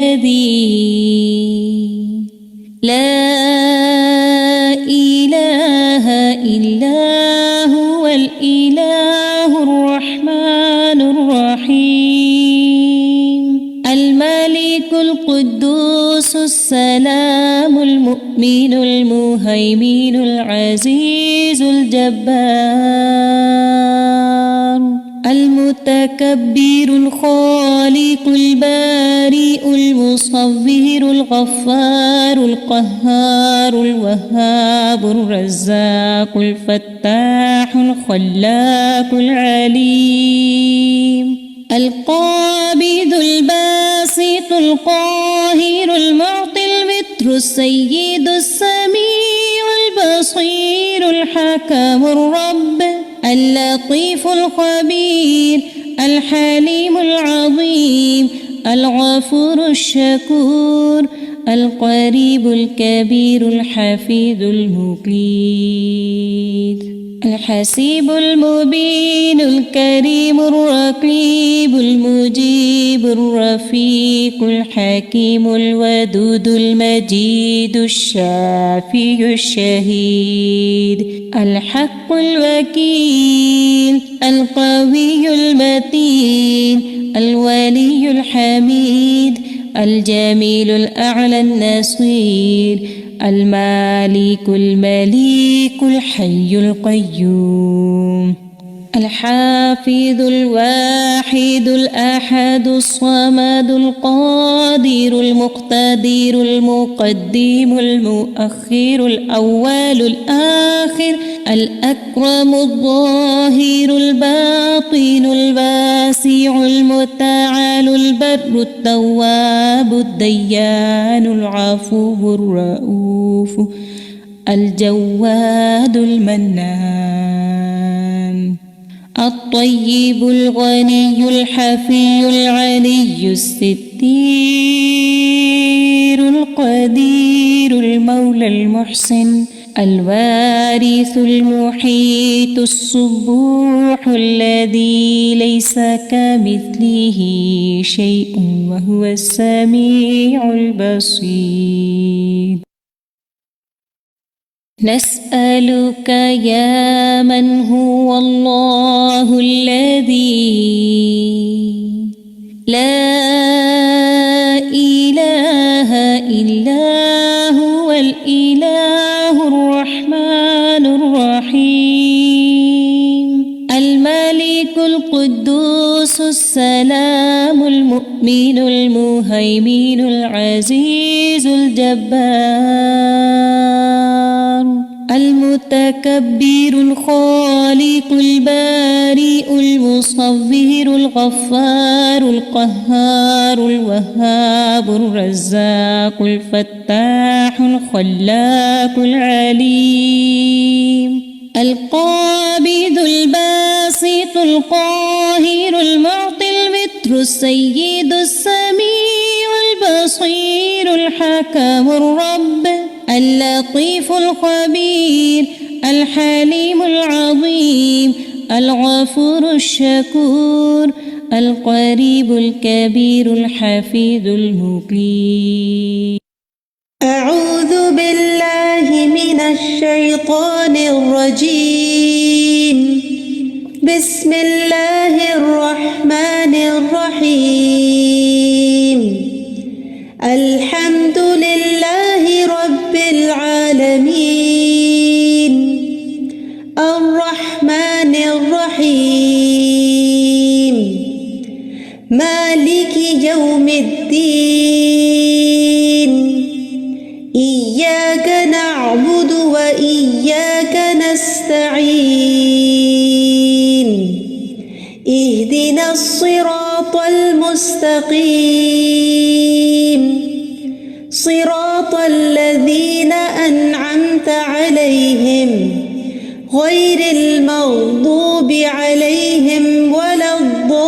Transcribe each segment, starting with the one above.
الذي لا إله إلا هو الإله الرحمن الرحيم الملك القدوس السلام المؤمن المهيمن العزيز الجبار المتكبر الخالق البارئ المصور الغفار القهار الوهاب الرزاق الفتاح الخلاق العليم القابض الباسط القاهر المعطي المتر السيد السميع البصير الحكم الرب اللطيف الخبير الحليم العظيم الغفور الشكور القريب الكبير الحفيظ المقيت الحسيب المبين الكريم الرقيب المجيب الرفيق الحكيم الودود المجيد الشافي الشهيد الحق الوكيل القوي المتين الولي الحميد الجميل الأعلى النصير المالك المليك الحي القيوم الحافظ الواحد الأحد الصمد القادر المقتدر المقدم المؤخر الأول الآخر الأكرم الظاهر الباطن الواسع المتعال البر التواب الديان العفو الرؤوف الجواد المنان الطيب الغني الحفي العلي الستير القدير المولى المحسن الوارث المحيط الصبوح الذي ليس كمثله شيء وهو السميع البصير نسألك يا من هو الله الذي لا إله إلا هو الإله الرحمن الرحيم الملك القدوس السلام المؤمن المهيمن العزيز الجبار المتكبر الخالق البارئ المصور الغفار القهار الوهاب الرزاق الفتاح الخلاق العليم القابض الباسط القاهر المعطي المتر السيد السميع البصير الحكم الرب اللطيف الخبير الحليم العظيم الغفور الشكور القريب الكبير الحفيظ المقيت أعوذ بالله من الشيطان الرجيم بسم الله الرحمن الرحيم الحمد لله رب العالمين الرحمن الرحيم مالك يوم الدين إياك نعبد وإياك نستعين اهدنا الصراط المستقيم صراط الذين أنعمت عليهم غير المغضوب عليهم ولا الضالين.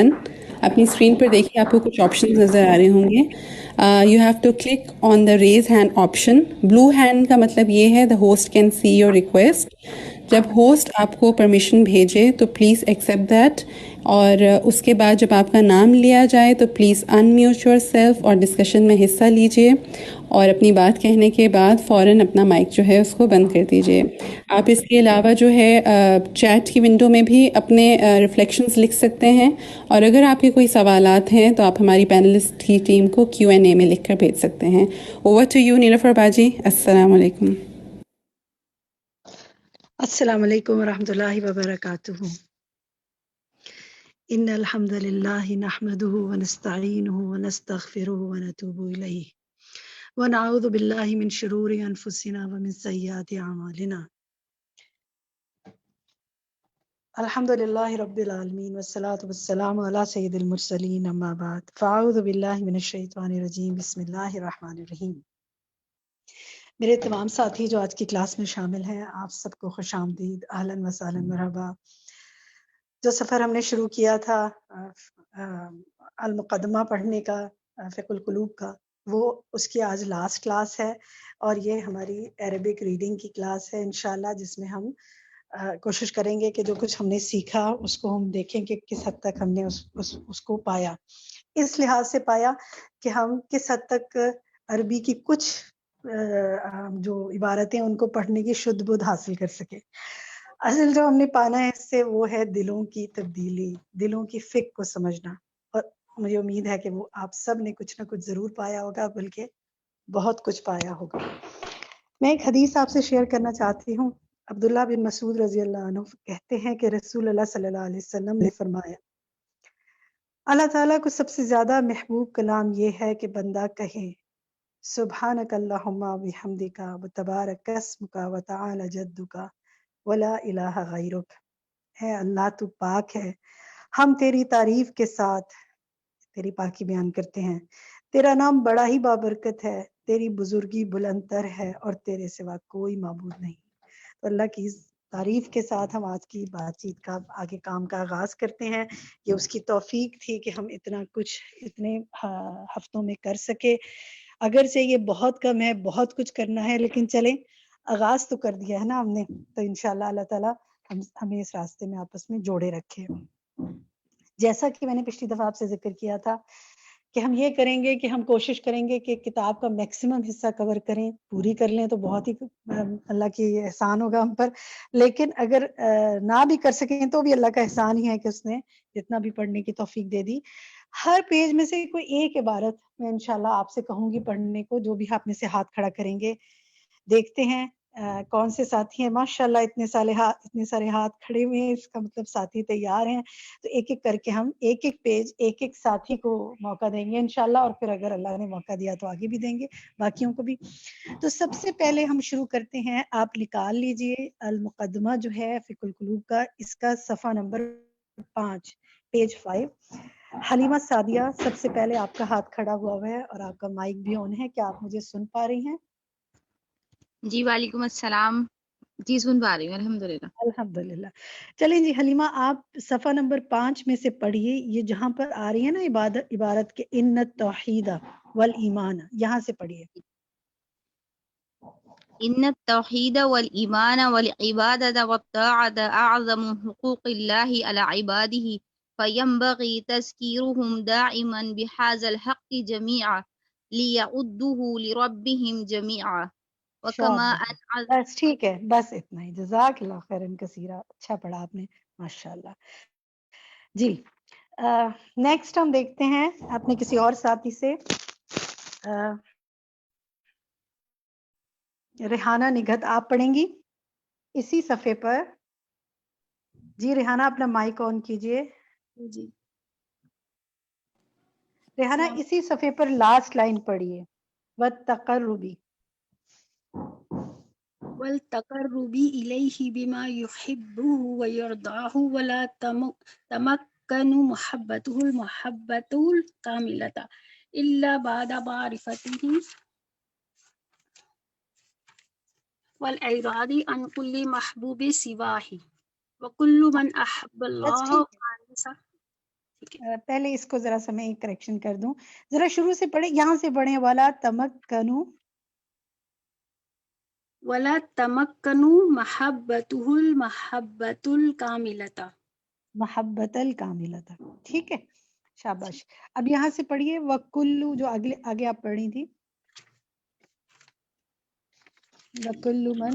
1, اپنی اسکرین پر دیکھیے آپ کو کچھ آپشنز نظر آ رہے ہوں گے. You have to click on the raise hand option. Blue hand کا مطلب یہ ہے the host can see your request. جب ہوسٹ آپ کو پرمیشن بھیجے تو پلیز ایکسیپٹ دیٹ, اور اس کے بعد جب آپ کا نام لیا جائے تو پلیز انمیوٹ یور سیلف اور ڈسکشن میں حصہ لیجیے, اور اپنی بات کہنے کے بعد فوراً اپنا مائک جو ہے اس کو بند کر دیجیے. آپ اس کے علاوہ جو ہے چیٹ کی ونڈو میں بھی اپنے ریفلیکشنز لکھ سکتے ہیں, اور اگر آپ کے کوئی سوالات ہیں تو آپ ہماری پینلسٹ کی ٹیم کو Q&A میں لکھ کر بھیج سکتے ہیں. اوور ٹو یو نیلوفر باجی. السلام علیکم. السلام علیکم ورحمۃ اللہ وبرکاتہ. ان الحمد للہ نحمده ونستعینه ونستغفره ونتوب الیہ ونعوذ باللہ من شرور انفسنا ومن سیئات اعمالنا. الحمد للہ رب العالمین والصلاة والسلام علی سید المرسلین, اما بعد فاعوذ باللہ من الشیطان الرجیم. بسم اللہ الرحمن الرحیم. میرے تمام ساتھی جو آج کی کلاس میں شامل ہیں, آپ سب کو خوش آمدید, اہلاً و سہلاً, مرحبا. جو سفر ہم نے شروع کیا تھا المقدمہ پڑھنے کا فقہ القلوب کا, وہ اس کی آج لاسٹ کلاس ہے, اور یہ ہماری عربک ریڈنگ کی کلاس ہے انشاءاللہ, جس میں ہم کوشش کریں گے کہ جو کچھ ہم نے سیکھا اس کو ہم دیکھیں کہ کس حد تک ہم نے اس کو پایا. اس لحاظ سے پایا کہ ہم کس حد تک عربی کی کچھ جو عبارتیں ان کو پڑھنے کی شدھ بدھ حاصل کر سکے. اصل جو ہم نے پانا ہے اس سے وہ ہے دلوں کی تبدیلی, دلوں کی فکر کو سمجھنا, اور مجھے امید ہے کہ وہ آپ سب نے کچھ نہ کچھ ضرور پایا ہوگا, بلکہ بہت کچھ پایا ہوگا. میں ایک حدیث آپ سے شیئر کرنا چاہتی ہوں. عبداللہ بن مسعود رضی اللہ عنہ کہتے ہیں کہ رسول اللہ صلی اللہ علیہ وسلم نے فرمایا, اللہ تعالیٰ کو سب سے زیادہ محبوب کلام یہ ہے کہ بندہ کہے سبحانک اللہم وبحمدک وتبارک اسمک وتعالی جدک ولا الہ غیرک. ہے اللہ تو پاک ہے, ہم تیری تعریف کے ساتھ تیری پاکی بیان کرتے ہیں, تیرا نام بڑا ہی بابرکت ہے, تیری بزرگی بلند تر ہے, اور تیرے سوا کوئی معبود نہیں. تو اللہ کی تعریف کے ساتھ ہم آج کی بات چیت کا آگے کام کا آغاز کرتے ہیں. یہ اس کی توفیق تھی کہ ہم اتنا کچھ اتنے ہفتوں میں کر سکے. اگرچہ یہ بہت کم ہے, بہت کچھ کرنا ہے, لیکن چلیں آغاز تو کر دیا ہے نا ہم نے, تو انشاءاللہ اللہ تعالیٰ ہمیں اس راستے میں آپس میں جوڑے رکھے. جیسا کہ میں نے پچھلی دفعہ آپ سے ذکر کیا تھا کہ ہم یہ کریں گے کہ ہم کوشش کریں گے کہ کتاب کا میکسیمم حصہ کور کریں, پوری کر لیں تو بہت ہی اللہ کی احسان ہوگا ہم پر. لیکن اگر نہ بھی کر سکیں تو بھی اللہ کا احسان ہی ہے کہ اس نے جتنا بھی پڑھنے کی توفیق دے دی. ہر پیج میں سے کوئی ایک عبارت میں انشاءاللہ آپ سے کہوں گی پڑھنے کو, جو بھی آپ میں سے ہاتھ کھڑا کریں گے. دیکھتے ہیں کون سے ساتھی ہیں. ماشاءاللہ اتنے سارے ہاتھ کھڑے ہوئے ہیں, اس کا مطلب ساتھی تیار ہیں. تو ایک ایک کر کے ہم ایک ایک پیج ایک ایک ساتھی کو موقع دیں گے انشاءاللہ, اور پھر اگر اللہ نے موقع دیا تو آگے بھی دیں گے باقیوں کو بھی. تو سب سے پہلے ہم شروع کرتے ہیں. آپ نکال لیجئے المقدمہ جو ہے فقہ القلوب کا, اس کا صفحہ نمبر 5 پیج 5. حلیمہ سعدیہ سب سے پہلے آپ کا ہاتھ کھڑا ہوا ہے اور آپ کا مائک بھی آن ہے. کیا آپ مجھے سن پا رہی ہیں؟ جی وعلیکم السلام. جی سن پا رہی ہوں الحمدللہ. الحمدللہ. چلیں جی حلیمہ آپ صفحہ نمبر 5 میں سے پڑھیے. یہ جہاں پر آ رہی ہے نا عبارت کے ان التوحید والایمان, یہاں سے پڑھیے. ان التوحید والایمان والعبادۃ والطاعۃ اعظم حقوق اللہ علی عباده فینبغی تذکیرهم دائما بهذا الحق جميعا لیعدوه لربهم جميعا. وکما بس ٹھیک ہے, بس اتنا ہی. جزاک اللہ خیرن کثیرہ, اچھا پڑھا آپ نے ماشاءاللہ. جی نیکسٹ ہم دیکھتے ہیں اپنے کسی اور ساتھی سے. ریحانہ نگہت آپ پڑھیں گی اسی صفحے پر. جی ریحانہ اپنا مائک آن کیجئے. جی ریحانہ اسی صفحے پر لاسٹ لائن پڑھیے. وَالتَّقَرُّبِ والتقرب إليه بما يحبه ويرضاه ولا تمكن محبته المحبة الكاملة إلا بعد معرفته والإعراض عن كل محبوب سواه وكل من أحب بس الله ٹھیک ہے, خالصا. پہلے اس کو ذرا سا میں ایک کریکشن کر دوں، ذرا شروع سے پڑھیں، یہاں سے پڑھیں، والا تمکنو ولا تمکنوا محبته المحبة الكاملة. محبت الکاملۃ، ٹھیک ہے، شاباش۔ اب یہاں سے پڑھیے وکلو، جو آگے آپ پڑھ رہی تھی، وکلو من،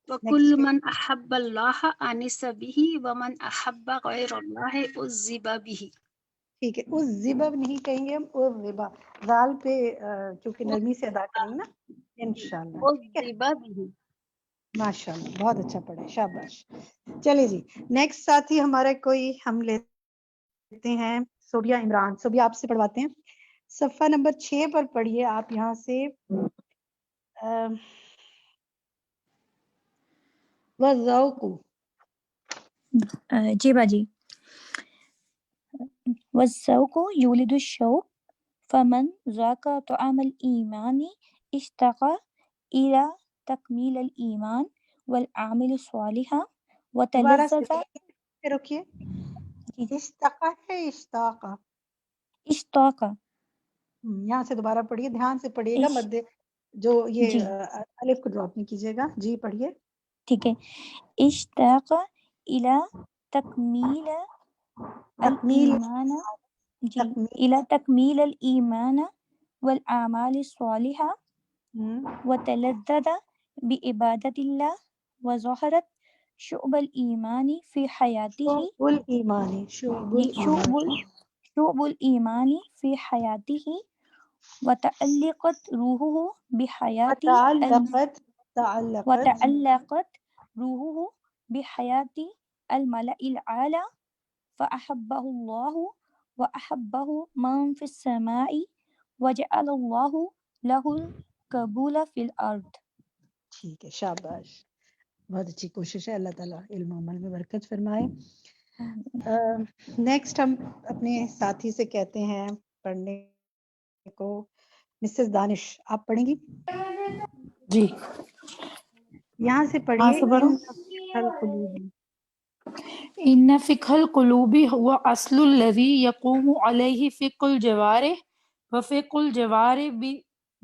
وكل نیکسٹ من أحب الله أنس به ومن أحب غير الله عذب به. ٹھیک ہے، اس زبب نہیں کہیں گے ہم، اس زبا زال پہ چونکہ نرمی سے ادا کریں گے نا انشاءاللہ، ٹھیک ہے، عذب به. ماشاء اللہ، بہت اچھا پڑھا، شاباش۔ چلے جی، نیکسٹ ساتھی ہمارا کوئی ہم لیتے ہیں صوبیہ عمران، صوبیہ آپ سے پڑھواتے ہیں، صفحہ نمبر 6 پر پڑھیے آپ یہاں سے وَالذَّوْقُ، جی باجی، والذوق يولد الشوق فمن ذاق طعام الإيمان اشتاق إلى تكميل الإيمان والأعمال الصالحة دوبارہ وتلذذ سے رکیے، اشتاق ہے اشتاق، اشتاق یہاں سے دوبارہ پڑھیے، دھیان سے پڑھیے گا، اش مد جو یہ جی الف کو ڈراپ نہیں کیجیے گا، جی پڑھیے۔ ٹھیک ہے، اشتاق إلى تكميل تکمیل، الإيمان جی تکمیل، إلى تكميل الإيمان والأعمال الصالحة وتلذذ بعبادة الله وظهرت شعب الإيمان في حياته شعب الایمانی، شعب شعب الایمانی، شعب الإيمان في حياته وتعلقت روحه بحياة تعلقت وتعلقت روحه بحياة الملأ الأعلى فأحبه الله وأحبه من في السماء وجعل الله له القبول في الأرض۔ ٹھیک ہے، شاباش، بہت اچھی کوشش ہے، اللہ تعالیٰ علم و عمل میں برکت فرمائے۔ نیکسٹ ہم اپنے ساتھی سے کہتے ہیں پڑھنے کو، مسز دانش آپ پڑھیں گی، جی یہاں سے کہاں پڑھیے، سے پڑھوں؟ ان فقہ القلوب، ان فقہ القلوب هو اصل الذي يقوم عليه فقه الجوارح وفقه الجوارح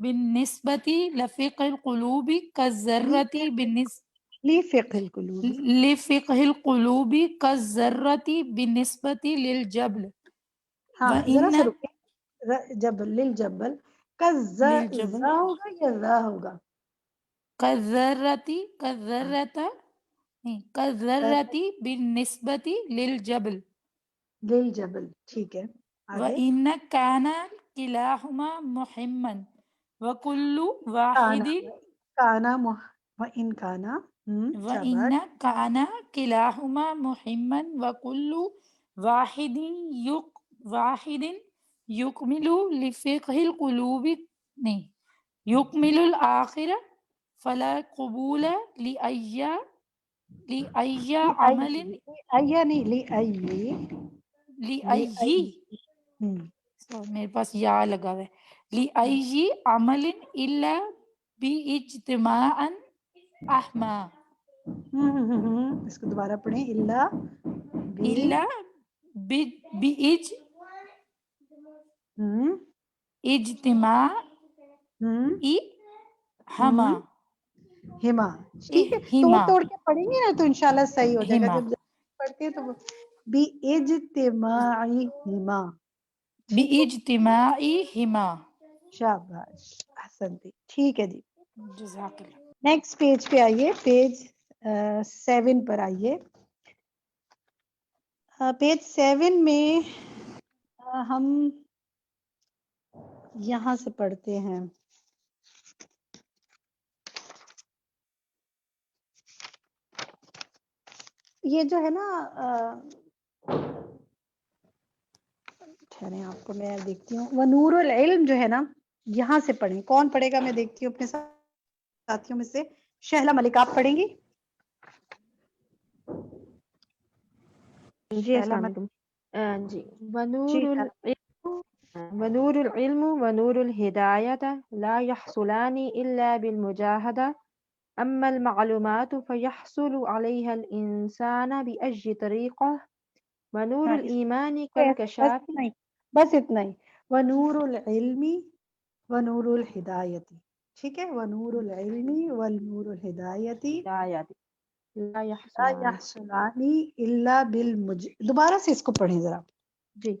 بالنسبة لفقه القلوب كالذرة لی فقہ القلوب، لفقه القلوب كالذرة بالنسبة للجبل ہاں ذرا سا وإن رکیے، جبل للجبل کا للجبل زا ہوگا یا ذا ہوگا؟ كالذرة بالنسبة للجبل للجبل، ٹھیک ہے، آگے، وَإِنَّ كَانَ كِلَاهُمَا مُحِمًّا وَكُلُّ کانا، وَاحِدٍ کانا وَإِن کانا، شاباش، وَإِنَّ كَانَ كِلَاهُمَا مُحِمًّا وَكُلُّ واحد يكمل لفقه القلوب يكمل الآخرة فلا قبول لأي عمل نہیں لی آئی، لأي میرے پاس یا لگا ہوا ہے لأي عمل إلا باجتماع أحما اس کو دوبارہ پڑھیں، اللہ بھی، إلا باجتماع ہما ہما، ٹھیک ہے، توڑ ہما توڑ کے پڑھیں گے نا تو انشاءاللہ صحیح ہو جائے گا، ہما جب پڑھتے ہیں تو بھی اجتماعی ہما، ٹھیک ہے، باجتماع ہما شاباش، احسنتی، ٹھیک ہے جی، جزاک اللہ۔ نیکسٹ پیج پہ آئیے، پیج 7 پر آئیے، پیج 7 میں ہم یہاں سے پڑھتے ہیں، یہ جو ہے نا ٹھہریں آپ کو میں دیکھتی ہوں، ونور العلم جو ہے نا، یہاں سے پڑھیں، کون پڑھے گا میں دیکھتی ہوں اپنے ساتھیوں میں سے، شہلا ملک آپ پڑھیں گی، جی شہلا السلام ملک، علیکم جی جی ونور العلم ونور الهداية لا يحصلان إلا بالمجاهدة أما المعلومات فيحصل عليها الإنسان بأي طريقة ونور ہاں الإيمان بس كالكشاف اتنا ہی، بس اتنا ہی. ونور العلم ونور الہدایتی. ٹھیک ہے، ونور العلم ونور الہدایتی لا لا يحصلان. يحصلان الا دوبارہ سے اس کو پڑھیں ذرا، جی.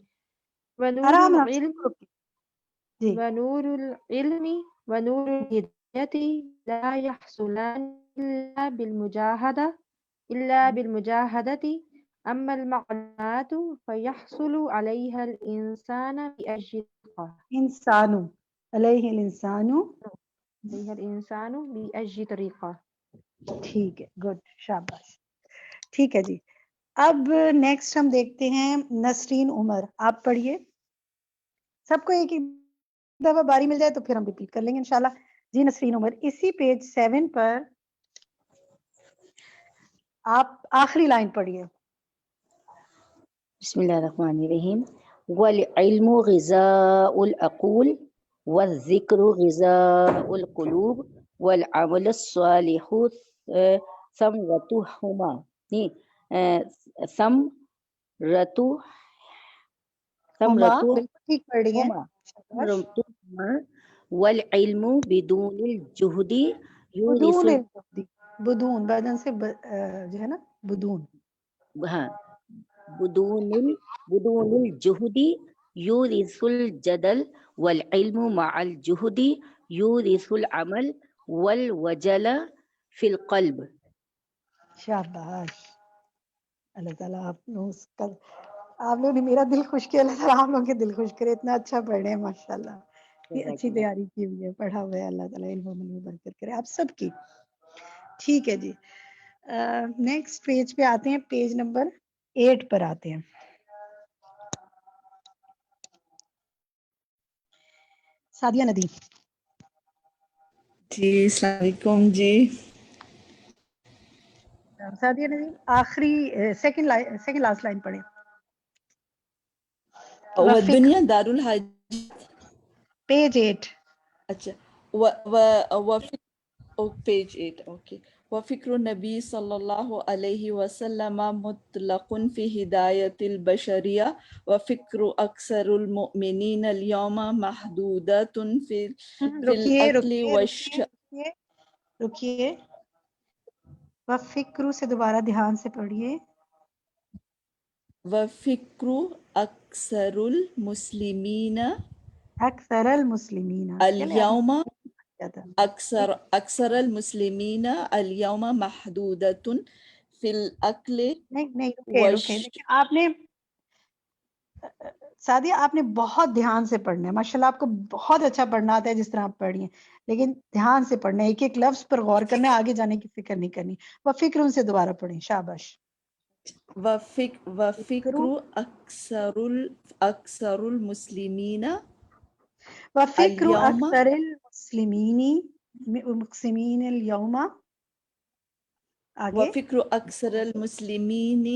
ونور آرام آرام سے العلم رکیے. جی ونور العلم ونور الهداية لا يحصلان إلا بالمجاهدة أما المعلومات فيحصل عليها الإنسان بأجل طريقة. انسانو علیہ الانسانو. عليها الإنسان بأجل طريقة. ٹھیک ہے، گڈ، شاباش. ٹھیک ہے جی. اب نیکسٹ ہم دیکھتے ہیں نسرین عمر. آپ پڑھیے. سب کو ایک ایک دفعہ باری مل جائے تو پھر ہم ریپیٹ کر لیں گے انشاءاللہ. جی نسرین عمر، اسی پیج 7 پر آپ آخری لائن پڑھیے. بسم الله الرحمن الرحيم. والعلم غذاء العقول والذكر غذاء القلوب والعمل الصالح ثمرتهما ہما ثمرتهما بالکل ٹھیک پڑھ رہی ہیں. شاباش. والعلم بدون الجهد يورث بدون الجہدی، بدون بدن سے جو ہے نا بدون. ہاں بدون الجهد يورث الجدل والعلم مع الجهد يورث العمل والوجل في القلب. شاباش. اللہ تعالیٰ آپ لوگ نے میرا دل خوش کیا، اللہ تعالیٰ آپ لوگوں کے دل خوش کرے. اتنا اچھا پڑھ رہے ہیں ماشاء اللہ. یہ اچھی تیاری کی ہوئی ہے، پڑھا ہوا ہے. اللہ تعالیٰ علم میں برکت کرے آپ سب کی. ٹھیک ہے جی. نیکسٹ پیج پہ آتے ہیں، پیج نمبر 8 پر آتے ہیں. سعدیہ ندیم. جی السلام علیکم. جی سعدیہ ندیم آخری سیکنڈ لاسٹ لائن پڑھیں. والدنیا دار الحاج. پیج 8. اچھا پیج 8. اوکے. وفکر النبی صلی اللہ علیہ وسلم مطلق فی ہدایت البشریہ وفکر اکثر المؤمنین اليوم محدودۃ فی العقل رکیے. وفکرو سے دوبارہ دھیان سے پڑھیے. وفکر اکثر المسلمین اليوم اکثر المسلمین اليوم محدودۃ فی العقل. نہیں رکے. آپ نے سعدیہ آپ نے بہت دھیان سے پڑھنا ہے. ماشاءاللہ آپ کو بہت اچھا پڑھنا آتا ہے جس طرح آپ پڑھ رہی ہیں، لیکن دھیان سے پڑھنا ہے، ایک ایک لفظ پر غور کرنا ہے، آگے جانے کی فکر نہیں کرنی. وہ فکر ان سے دوبارہ پڑھیں. شاباش. وفکر اکثر المسلمین وفکر اليوم اکثر المسلمین اليوم. آگے. وفکر اکثر المسلمین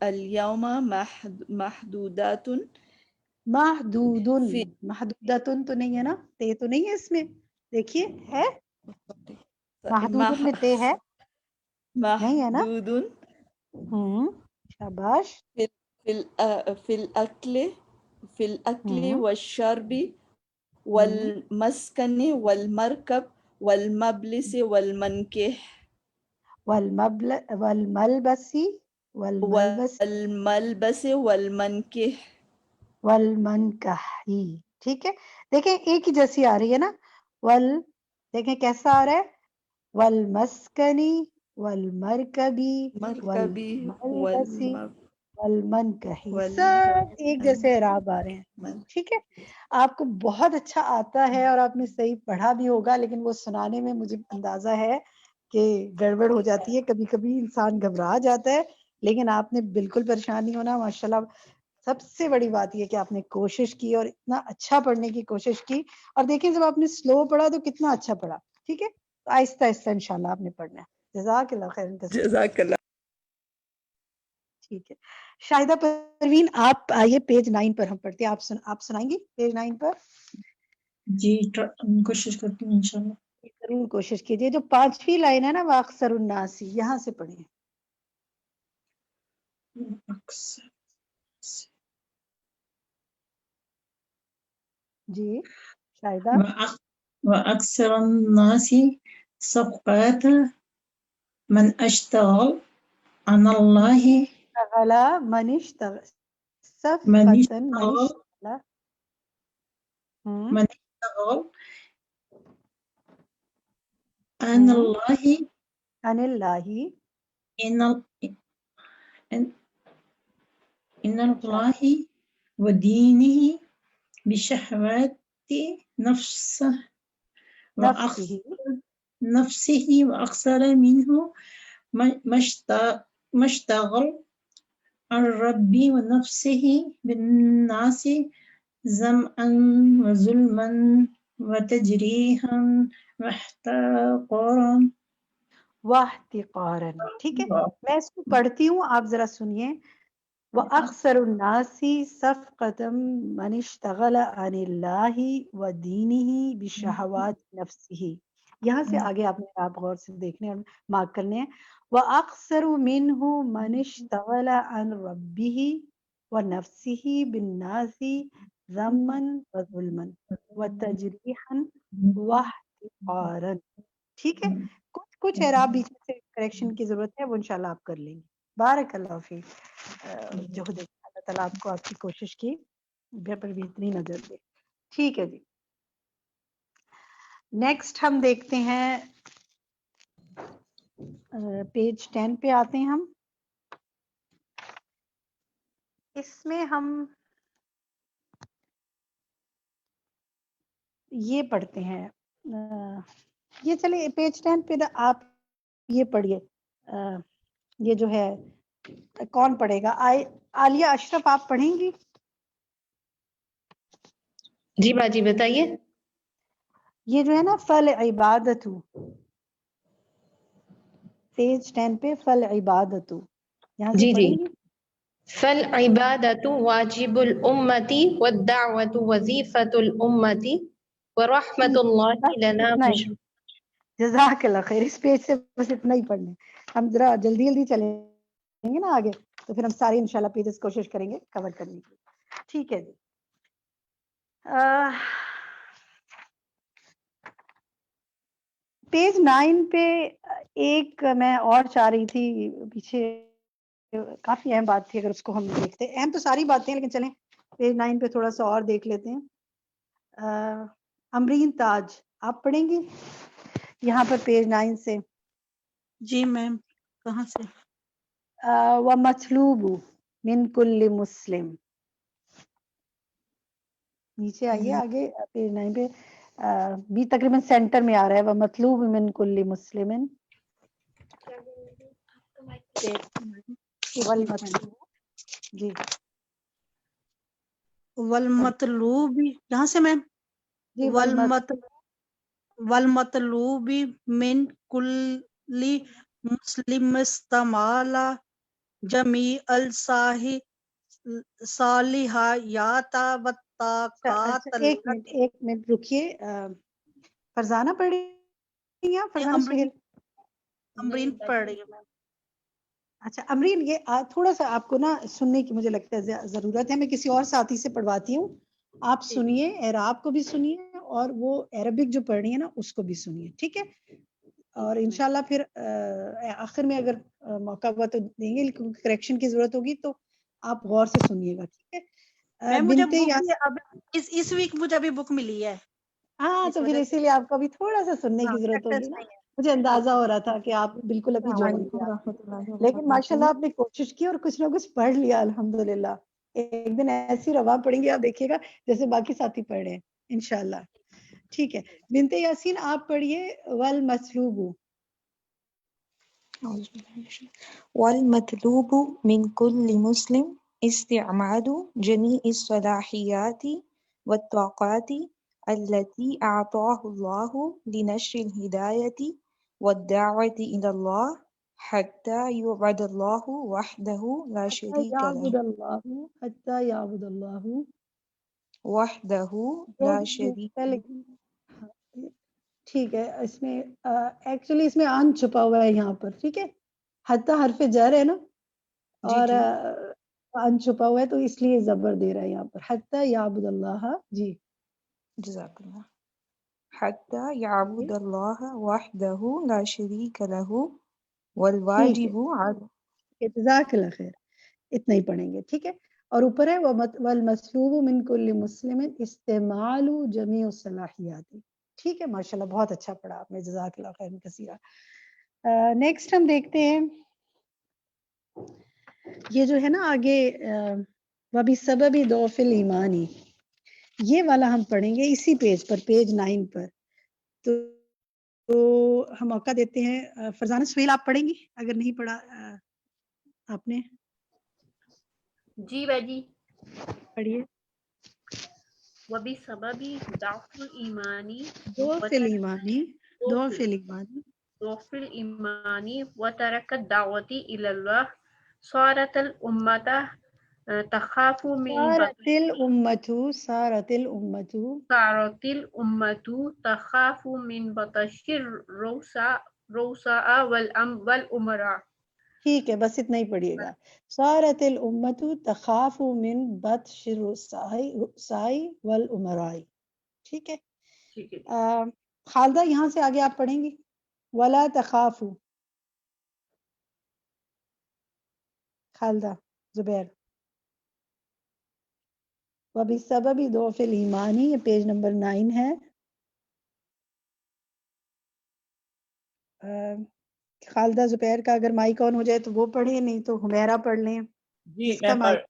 اليوم محدودات محدودتن تو نہیں ہے نا، تے تو نہیں ہے اس میں، دیکھیے ہے محدود میں تے ہے نہیں ہے نا. شاباش. فی الأکل والشرب والمسکن والمرکب والمبلس والمنکح والملبس والمنکح والمنکحی. ٹھیک ہے، دیکھیں ایک ہی جیسی آ رہی ہے نا. دیکھیں کیسا آ رہا ہے. والمسکنی والمرکبی والملبسی والمنکحی، سب ایک جیسے اعراب آ رہے ہیں. ٹھیک ہے، آپ کو بہت اچھا آتا ہے اور آپ نے صحیح پڑھا بھی ہوگا، لیکن وہ سنانے میں مجھے اندازہ ہے کہ گڑبڑ ہو جاتی ہے، کبھی کبھی انسان گھبرا جاتا ہے. لیکن آپ نے بالکل پریشان نہیں ہونا. ماشاءاللہ سب سے بڑی بات یہ کہ آپ نے کوشش کی اور اتنا اچھا پڑھنے کی کوشش کی. اور دیکھیں جب آپ نے سلو پڑھا تو کتنا اچھا پڑھا. ٹھیک ہے، تو آہستہ آہستہ انشاءاللہ آپ نے پڑھنا ہے. جزاک اللہ خیر. جزاک اللہ. ٹھیک ہے، شاہدہ پروین آپ آئیے پیج 9 پر ہم پڑھتے ہیں. آپ سنائیں گی پیج 9 پر. جی کوشش کرتی ہوں انشاءاللہ. ضرور کوشش کیجیے. جو 5ویں لائن ہے نا واخسر الناس، یہاں سے پڑھیں. جی شاہدہ. وأكثر الناس صفقات من أشتغل عن الله اشتغل من اشتغل من صفقة من اشتغل اشتغل. من اشتغل عن الله عن الله إن إن الله ودينه بشهوات نفسه نفسه وأكثر منه ما اشتغل عن ربي ونفسه بالناس زمأ وظلما وتجريحا واحتقارا. واحتقارا. ٹھیک ہے میں اس کو پڑھتی ہوں آپ ذرا سنیے. وَأَقْصَرُ النَّاسِ صَفْقَةً مَنِ اشْتَغَلَ عَنِ اللَّهِ وَدِينِهِ بِشَهَوَاتِ نَفْسِهِ. یہاں سے آگے آپ غور سے دیکھنے اور مارک کرنے ہیں. وَأَقْصَرُ مِنْهُ مَنِ اشْتَغَلَ عَنْ رَبِّهِ وَنَفْسِهِ بِالنَّاسِ ذَمًّا وَظُلْمًا وَتَجْرِيحًا وَاحْتِقَارًا. ٹھیک ہے کچھ اعراب بیچ میں سے کریکشن کی ضرورت ہے وہ انشاءاللہ آپ کر لیں گے. بارک اللہ فیک. جو اللہ تعالیٰ آپ کو آپ کی کوشش کی پر بہترین نظر دے. ٹھیک ہے جی. نیکسٹ ہم دیکھتے ہیں پیج 10 پہ آتے ہیں ہم. اس میں ہم یہ پڑھتے ہیں یہ چلے پیج 10 پہ آپ یہ پڑھیے. یہ جو ہے کون پڑھے گا؟ عالیہ اشرف آپ پڑھیں گی؟ جی باجی بتائیے. یہ جو ہے نا فل عبادت پیج 10 پہ فل عبادت یہاں سے جی پڑھیں گی. فالعبادة واجب الأمة والدعوة وظيفة الأمة ورحمة الله لنا اتنا ہی. جزاک اللہ خیر. اس پیج سے بس اتنا ہی پڑھنے. ہم ذرا جلدی جلدی چلیں گے نا آگے تو پھر ہم سارے انشاءاللہ پیجز کوشش کریں گے کور کرنے کی. ٹھیک ہے جی. پیج 9 پہ ایک میں اور چاہ رہی تھی پیچھے کافی اہم بات تھی. اگر اس کو ہم دیکھتے اہم تو ساری باتیں لیکن چلیں پیج 9 پہ تھوڑا سا اور دیکھ لیتے ہیں. امرین تاج آپ پڑھیں گی یہاں پر پیج 9 سے؟ جی میم کہاں سے؟ وَمَطْلُوبُ مِنْ كُلِّ مُسْلِمٍ. نیچے آئیے آگے پیج 9 پہ بھی تقریباً سینٹر میں آ رہا ہے. وَمَطْلُوبُ مِنْ كُلِّ مُسْلِمٍ والمطلوب. جی والمطلوب یہاں سے میم. جی والمطلوب من کل مسلم استعمال جمیع الصالحات والطاقات. ایک منٹ رکیے. فرزانہ پڑھ رہی ہیں؟ فرزانہ سہیل امرین پڑھ رہی ہے میم. اچھا امرین یہ تھوڑا سا آپ کو نا سننے کی مجھے لگتا ہے ضرورت ہے. میں کسی اور ساتھی سے پڑھواتی ہوں. آپ سنیے اعراب کو بھی سنیے اور وہ عربک جو پڑھ رہی ہے نا اس کو بھی سنیے. ٹھیک ہے اور انشاءاللہ پھر آخر میں اگر موقع ہوا تو دیں گے لیکن کریکشن کی ضرورت ہوگی تو آپ غور سے سنیے گا. ٹھیک ہے اس ویک مجھے ابھی بک ملی ہے. ہاں تو پھر اسی لیے آپ کو ابھی تھوڑا سا سننے کی ضرورت ہوگی نا. مجھے اندازہ ہو رہا تھا کہ آپ بالکل ابھی جوائن کیا لیکن ماشاءاللہ آپ نے کوشش کی اور کچھ نہ کچھ پڑھ لیا الحمدللہ. ایک دن ایسی رواں پڑھیں گے آپ دیکھیے گا جیسے باقی ساتھی پڑھ رہے ہیں انشاءاللہ. ٹھیک ہے بنت یاسین آپ پڑھیے. والمطلوب والمطلوب من كل مسلم استعمال جميع الصلاحيات والطاقات التي أعطاه الله لنشر الهداية والدعوة إلى الله حتى يعبد الله وحده لا شريك له. حتى يعبد الله وحده لا شريك له. ٹھیک ہے. اس میں ایکچولی اس میں ان چھپا ہوا ہے یہاں پر. ٹھیک ہے حتی حرف جر ہے نا اور ان چھپا ہوا ہے تو اس لیے زبر دے رہا ہے یہاں پر حتی یعبد اللہ. جی جزاک اللہ. حتی یعبد اللہ وحدہ لا شریک لہ ٹھیک والواجب ہے، جزاک اللہ خیر. اتنا ہی پڑھیں گے، ٹھیک ہے. اور اوپر ہے والمسلوب من کل مسلم استعمال جمیع الصلاحیات. ٹھیک ہے، ماشاءاللہ بہت اچھا پڑھا آپ نے، جزاک اللہ خیر کثیرا. نیکسٹ ہم دیکھتے ہیں یہ جو ہے نا آگے وَبِسَبَبِ ضَعْفِ الْإِيمَانِ، یہ والا ہم پڑھیں گے اسی پیج پر، پیج 9 پر. تو ہم موقع دیتے ہیں فرزانہ سہیل، آپ پڑھیں گی اگر نہیں پڑھا آپ نے؟ جی باجی. پڑھیے. وبسبب ضعف الإيمان ضعف الإيمان، ضعف الإيمان ضعف الإيمان وترك الدعوة إلى الله صارت الأمة تخاف من صارت الأمة صارت الأمة تخاف من بطش الرؤساء والأمراء. ٹھیک ہے، بس اتنا ہی پڑھیے گا. صارت الامت تخاف من بطش الرؤساء والامراء. ٹھیک ہے. ٹھیک ہے. خالدہ یہاں سے آگے آپ پڑھیں گی. ولا تخافوا. خالدہ زبیر. وبسبب ضعف الایمان، یہ پیج نمبر 9 ہے. خالدہ زبیر کا اگر مائک آن ہو جائے تو وہ پڑھیں، نہیں تو حمیرہ پڑھ لیں. جی جس کا میں مائک.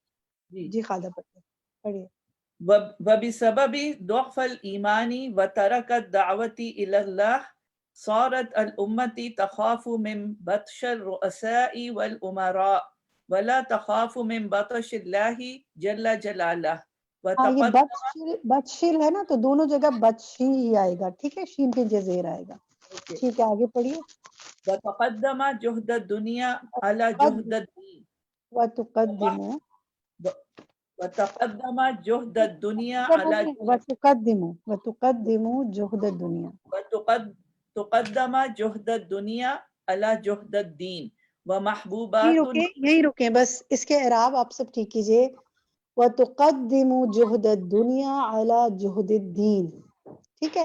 جی خالدہ پڑھیے. وبسبب ضعف الإيمان وترك الدعوة إلى الله صارت الأمة تخاف من بطش الرؤساء والأمراء ولا تخاف من بطش الله جل جلاله. یہ بطشل ہے نا، تو دونوں جگہ بطشی ہی آئے گا. ٹھیک ہے، شین پہ جزیر آئے گا. ٹھیک ہے، آگے پڑھیے. وتقدم جهد الدنيا على جهد الدين وتقدموا وتقدم جهد الدنيا على وتقدموا جهد الدنيا تقدم جهد الدنيا على جهد الدين ومحبوبات. یہیں رکیں بس. اس کے اعراب آپ سب ٹھیک کیجئے. وتقدموا جهد الدنيا على جهد الدين. ٹھیک ہے.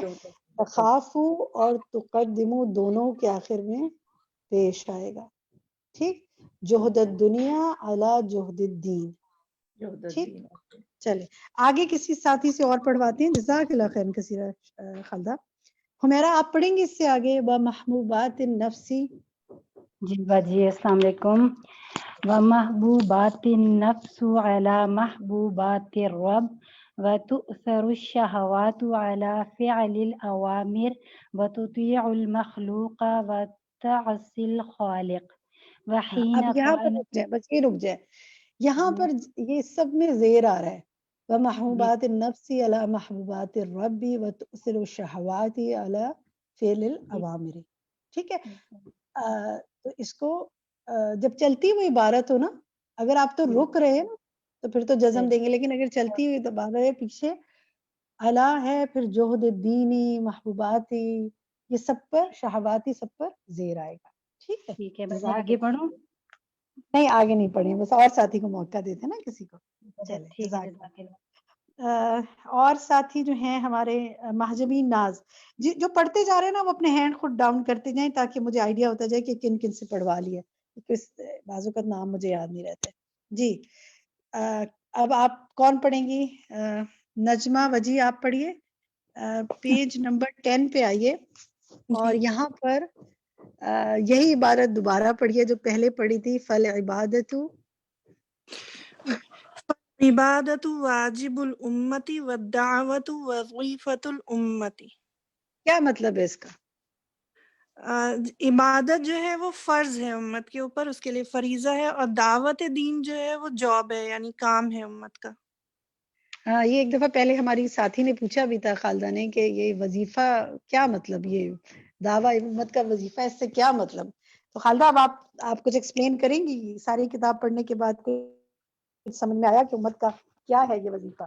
تخافوا اور تقدموا دونوں کے آخر میں پیش آئے گا. ٹھیک. جهد الدنيا على جهد الدين. ٹھیک. چلے آگے کسی ساتھی سے اور پڑھواتے ہیں. جزاک اللہ خیر کثیرا خالدہ. حمیرہ آپ پڑھیں گے اس سے آگے. ومحبوبات النفس. جی باجی السلام علیکم. ومحبوبات النفس على محبوبات الرب وتؤثر الشهوات على فعل الأوامر وتطيع المخلوق وتعصي الخالق. اب یہاں پر رک جائے، بس یہ رک جائے. یہاں پر یہ سب میں زیر آ رہا ہے. ومحبوبات النفس على محبوبات الرب وتؤثر الشهوات على فعل الأوامر. ٹھیک ہے. تو اس کو جب چلتی ہوئی عبارت ہو نا، اگر آپ تو رک رہے ہیں تو پھر تو جزم دیں گے، لیکن اگر چلتی ہوئی تو بات ہے پیچھے علا ہے، پھر جوہد دینی محبوباتی، یہ سب پر شہواتی سب پر زیر آئے گا. ٹھیک ہے. ٹھیک ہے، بس آگے پڑھوں؟ نہیں آگے نہیں پڑھیں، بس اور ساتھی کو موقع دیتے نا کسی کو. چلے اور ساتھی جو ہیں ہمارے مہجبین ناز جو پڑھتے جا رہے ہیں نا، وہ اپنے ہینڈ خود ڈاؤن کرتے جائیں تاکہ مجھے آئیڈیا ہوتا جائے کہ کن کن سے پڑھوا لیا. بعض اوقات نام مجھے یاد نہیں رہتے. جی اب آپ کون پڑھیں گی؟ نجمہ وجی آپ پڑھیے. پیج نمبر 10 پہ آئیے اور یہاں پر یہی عبارت دوبارہ پڑھیے جو پہلے پڑھی تھی. فالعبادت واجب الامتی والدعوت وظیفۃ الامتی. کیا مطلب ہے اس کا؟ عبادت جو ہے وہ فرض ہے امت کے اوپر، اس کے لیے فریضہ ہے، اور دعوت دین جو ہے وہ جاب ہے، یعنی کام ہے امت کا. ہاں، یہ ایک دفعہ پہلے ہماری ساتھی نے پوچھا بھی تھا خالدہ نے کہ یہ وظیفہ کیا مطلب، یہ دعویٰ امت کا وظیفہ اس سے کیا مطلب. تو خالدہ اب آپ کچھ ایکسپلین کریں گی؟ ساری کتاب پڑھنے کے بعد کچھ سمجھ میں آیا کہ امت کا کیا ہے یہ وظیفہ؟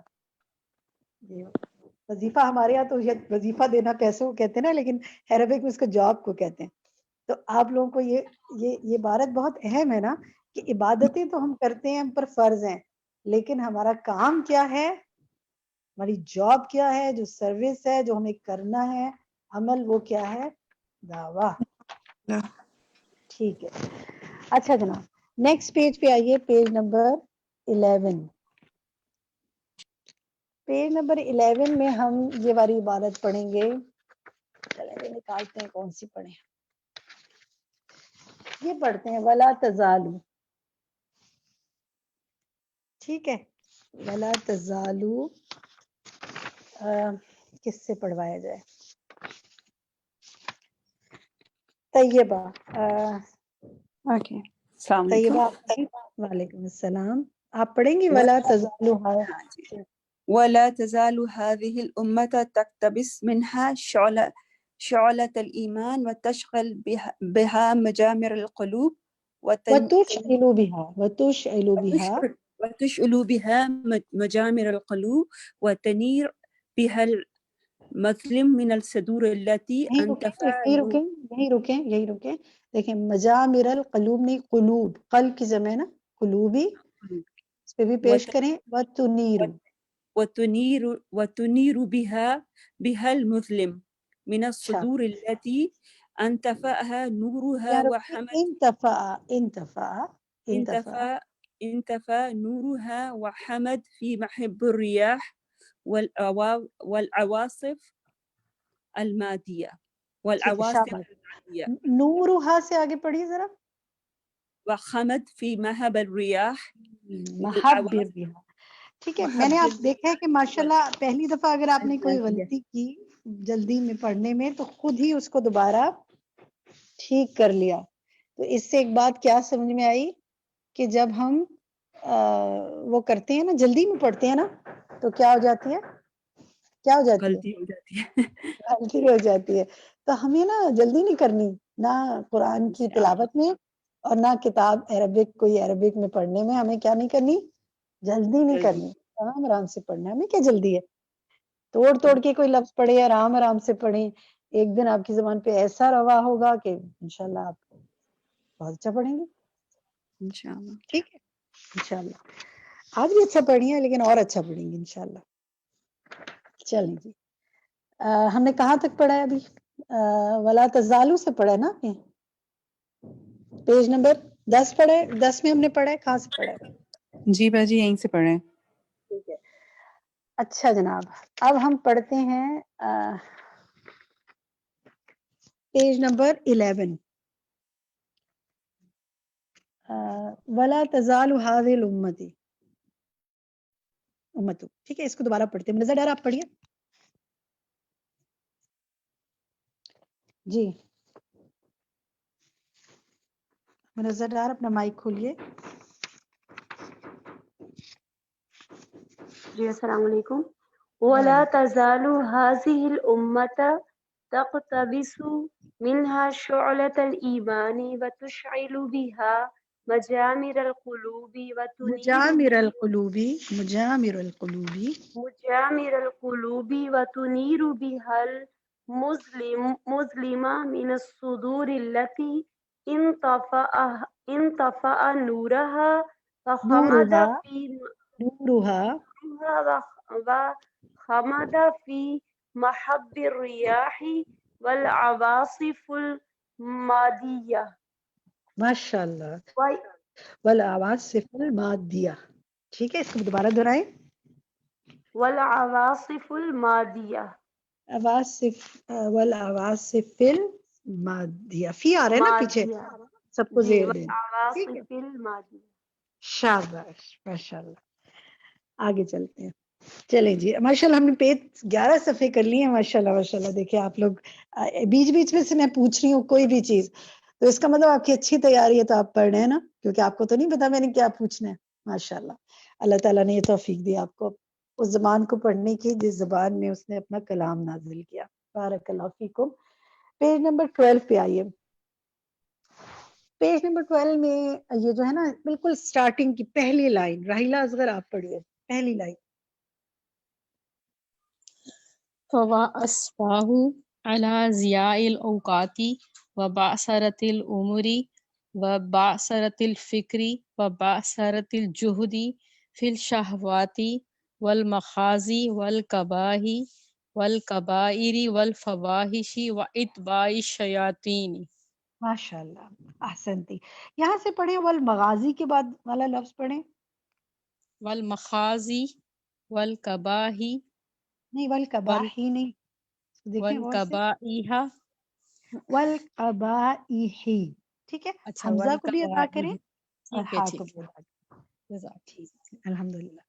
یہ وظیفہ ہمارے یہاں تو وظیفہ دینا پیسوں کو کہتے ہیں نا، لیکن عربک میں اس کو جاب کو کہتے ہیں. تو آپ لوگوں کو یہ عبارت بہت اہم ہے نا کہ عبادتیں تو ہم کرتے ہیں، ہم پر فرض ہیں، لیکن ہمارا کام کیا ہے، ہماری جاب کیا ہے، جو سروس ہے جو ہمیں کرنا ہے، عمل وہ کیا ہے، دعویٰ. ٹھیک ہے. اچھا جناب نیکسٹ پیج پہ آئیے، پیج نمبر 11. پیج نمبر 11 میں ہم یہ والی عبارت پڑھیں گے. چلیں نکالتے ہیں کون سی پڑھیں. یہ پڑھتے ہیں ولا تزالو. ٹھیک ہے، ولا تزالو کس سے پڑھوایا جائے؟ طیبہ. اوکے، السلام طیبہ علیکم. وعلیکم السلام. آپ پڑھیں گی ولا تزالو. ولا تزال هذه الأمة تقتبس منها شعلة الإيمان وتشغل بها مجامر القلوب وتشعل بها وتشعل بها مجامر القلوب وتنير بها المظلم من الصدور التي یہی رکیں. دیکھیں مجامر القلوب نہیں، قلوب، قلب کی جمع ہے نا، قلوبی، اس پہ بھی پیش کریں. وتنير بها المظلم من الصدور التي انتفأها نورها وحمد انتفى نورها وحمد في محب الرياح والعواصف المادية. نورها سے آگے پڑھیے ذرا. وحمد في مهب الرياح محب الرياح. ٹھیک ہے، میں نے آپ دیکھا ہے کہ ماشاءاللہ پہلی دفعہ اگر آپ نے کوئی غلطی کی جلدی میں پڑھنے میں تو خود ہی اس کو دوبارہ ٹھیک کر لیا. تو اس سے ایک بات کیا سمجھ میں آئی کہ جب ہم وہ کرتے ہیں نا، جلدی میں پڑھتے ہیں نا، تو کیا ہو جاتی ہے، غلطی ہو جاتی ہے. تو ہمیں نا جلدی نہیں کرنی، نہ قرآن کی تلاوت میں اور نہ کتاب عربک، کوئی عربک میں پڑھنے میں ہمیں کیا نہیں کرنی، جلدی نہیں کرنی. آرام سے پڑھنا ہے. ہمیں کیا جلدی ہے، توڑ کے کوئی لفظ پڑھے، آرام سے پڑھیں. ایک دن آپ کی زبان پہ ایسا روا ہوگا کہ انشاءاللہ آپ بہت اچھا پڑھیں گے انشاءاللہ. ٹھیک ہے انشاءاللہ. آج بھی اچھا پڑھی ہیں لیکن اور اچھا پڑھیں گے انشاءاللہ. چلیں جی، ہم نے کہاں تک پڑھا ہے ابھی؟ ولا تزالو سے پڑھا ہے نا آپ نے، پیج نمبر 10 پڑھا ہے. 10 میں ہم نے پڑھا ہے، کہاں سے پڑھا ہے؟ جی باجی یہیں سے پڑھیں. ٹھیک ہے. اچھا جناب اب ہم پڑھتے ہیں پیج نمبر 11. ولا تزال هذه الامه. ٹھیک ہے، اس کو دوبارہ پڑھتے ہیں. نظر ڈار آپ پڑھیے جی. نظر ڈار اپنا مائک کھولیے. جی السلام علیکم. ولا تزال هذه الأمة تقتبس منها شعلة الإيمان وتشعل بها مجامر القلوب وتنير بها المظلم من الصدور التي انطفأ نورها وخمد في محب الرياح والعواصف المادية. ماشاء اللہ. والعواصف المادیہ. ٹھیک ہے، اس کو دوبارہ دہرائیں. والعواصف المادیہ. والعواصف المادیہ. فی آ رہا ہے نا پیچھے، سب کو زیر دیں. والعواصف المادیہ. شاباش ماشاءاللہ. آگے چلتے ہیں. چلیں جی ماشاءاللہ ہم نے پیج 11 صفحے کر لیے ہیں. ماشاءاللہ ماشاءاللہ. دیکھیں آپ لوگ بیچ بیچ میں سے میں پوچھ رہی ہوں کوئی بھی چیز تو اس کا مطلب آپ کی اچھی تیاری ہے، تو آپ پڑھ رہے ہیں نا، کیونکہ آپ کو تو نہیں پتا میں نے کیا پوچھنا ہے. ماشاءاللہ اللہ تعالیٰ نے یہ توفیق دی آپ کو اس زبان کو پڑھنے کی جس زبان میں اس نے اپنا کلام نازل کیا. بارک اللہ فیکم. پیج نمبر 12 پہ آئیے. پیج نمبر 12 میں یہ جو ہے نا بالکل سٹارٹنگ کی پہلی لائن، راحیلہ اصغر آپ پڑھیے پہلی لائن. فَوَأَسْفَاهُ عَلَى ضِيَاءِ الْأَوْقَاتِ وَبَعْثَرَةِ الْأُمُورِ وبعثرة الفكر وبعثرة الجهد في الشهوات والمخازي والكبائر والفواحش واتباع الشياطين. ماشاء اللہ احسنتی. یہاں سے پڑھیں والمغازی کے بعد والا لفظ پڑھیں. والمخازی والکباہی نہیں والکباہی نہیں، دیکھیں غور سے والکبائح. والقبائحی، ٹھیک ہے. اچھا حمزہ کو بھی ادا کریں والکبائح. اور ٹھیک ہے ہا ٹھیک کو ہے. بھی ادا کریں. جزاک. ٹھیک ہے الحمدللہ.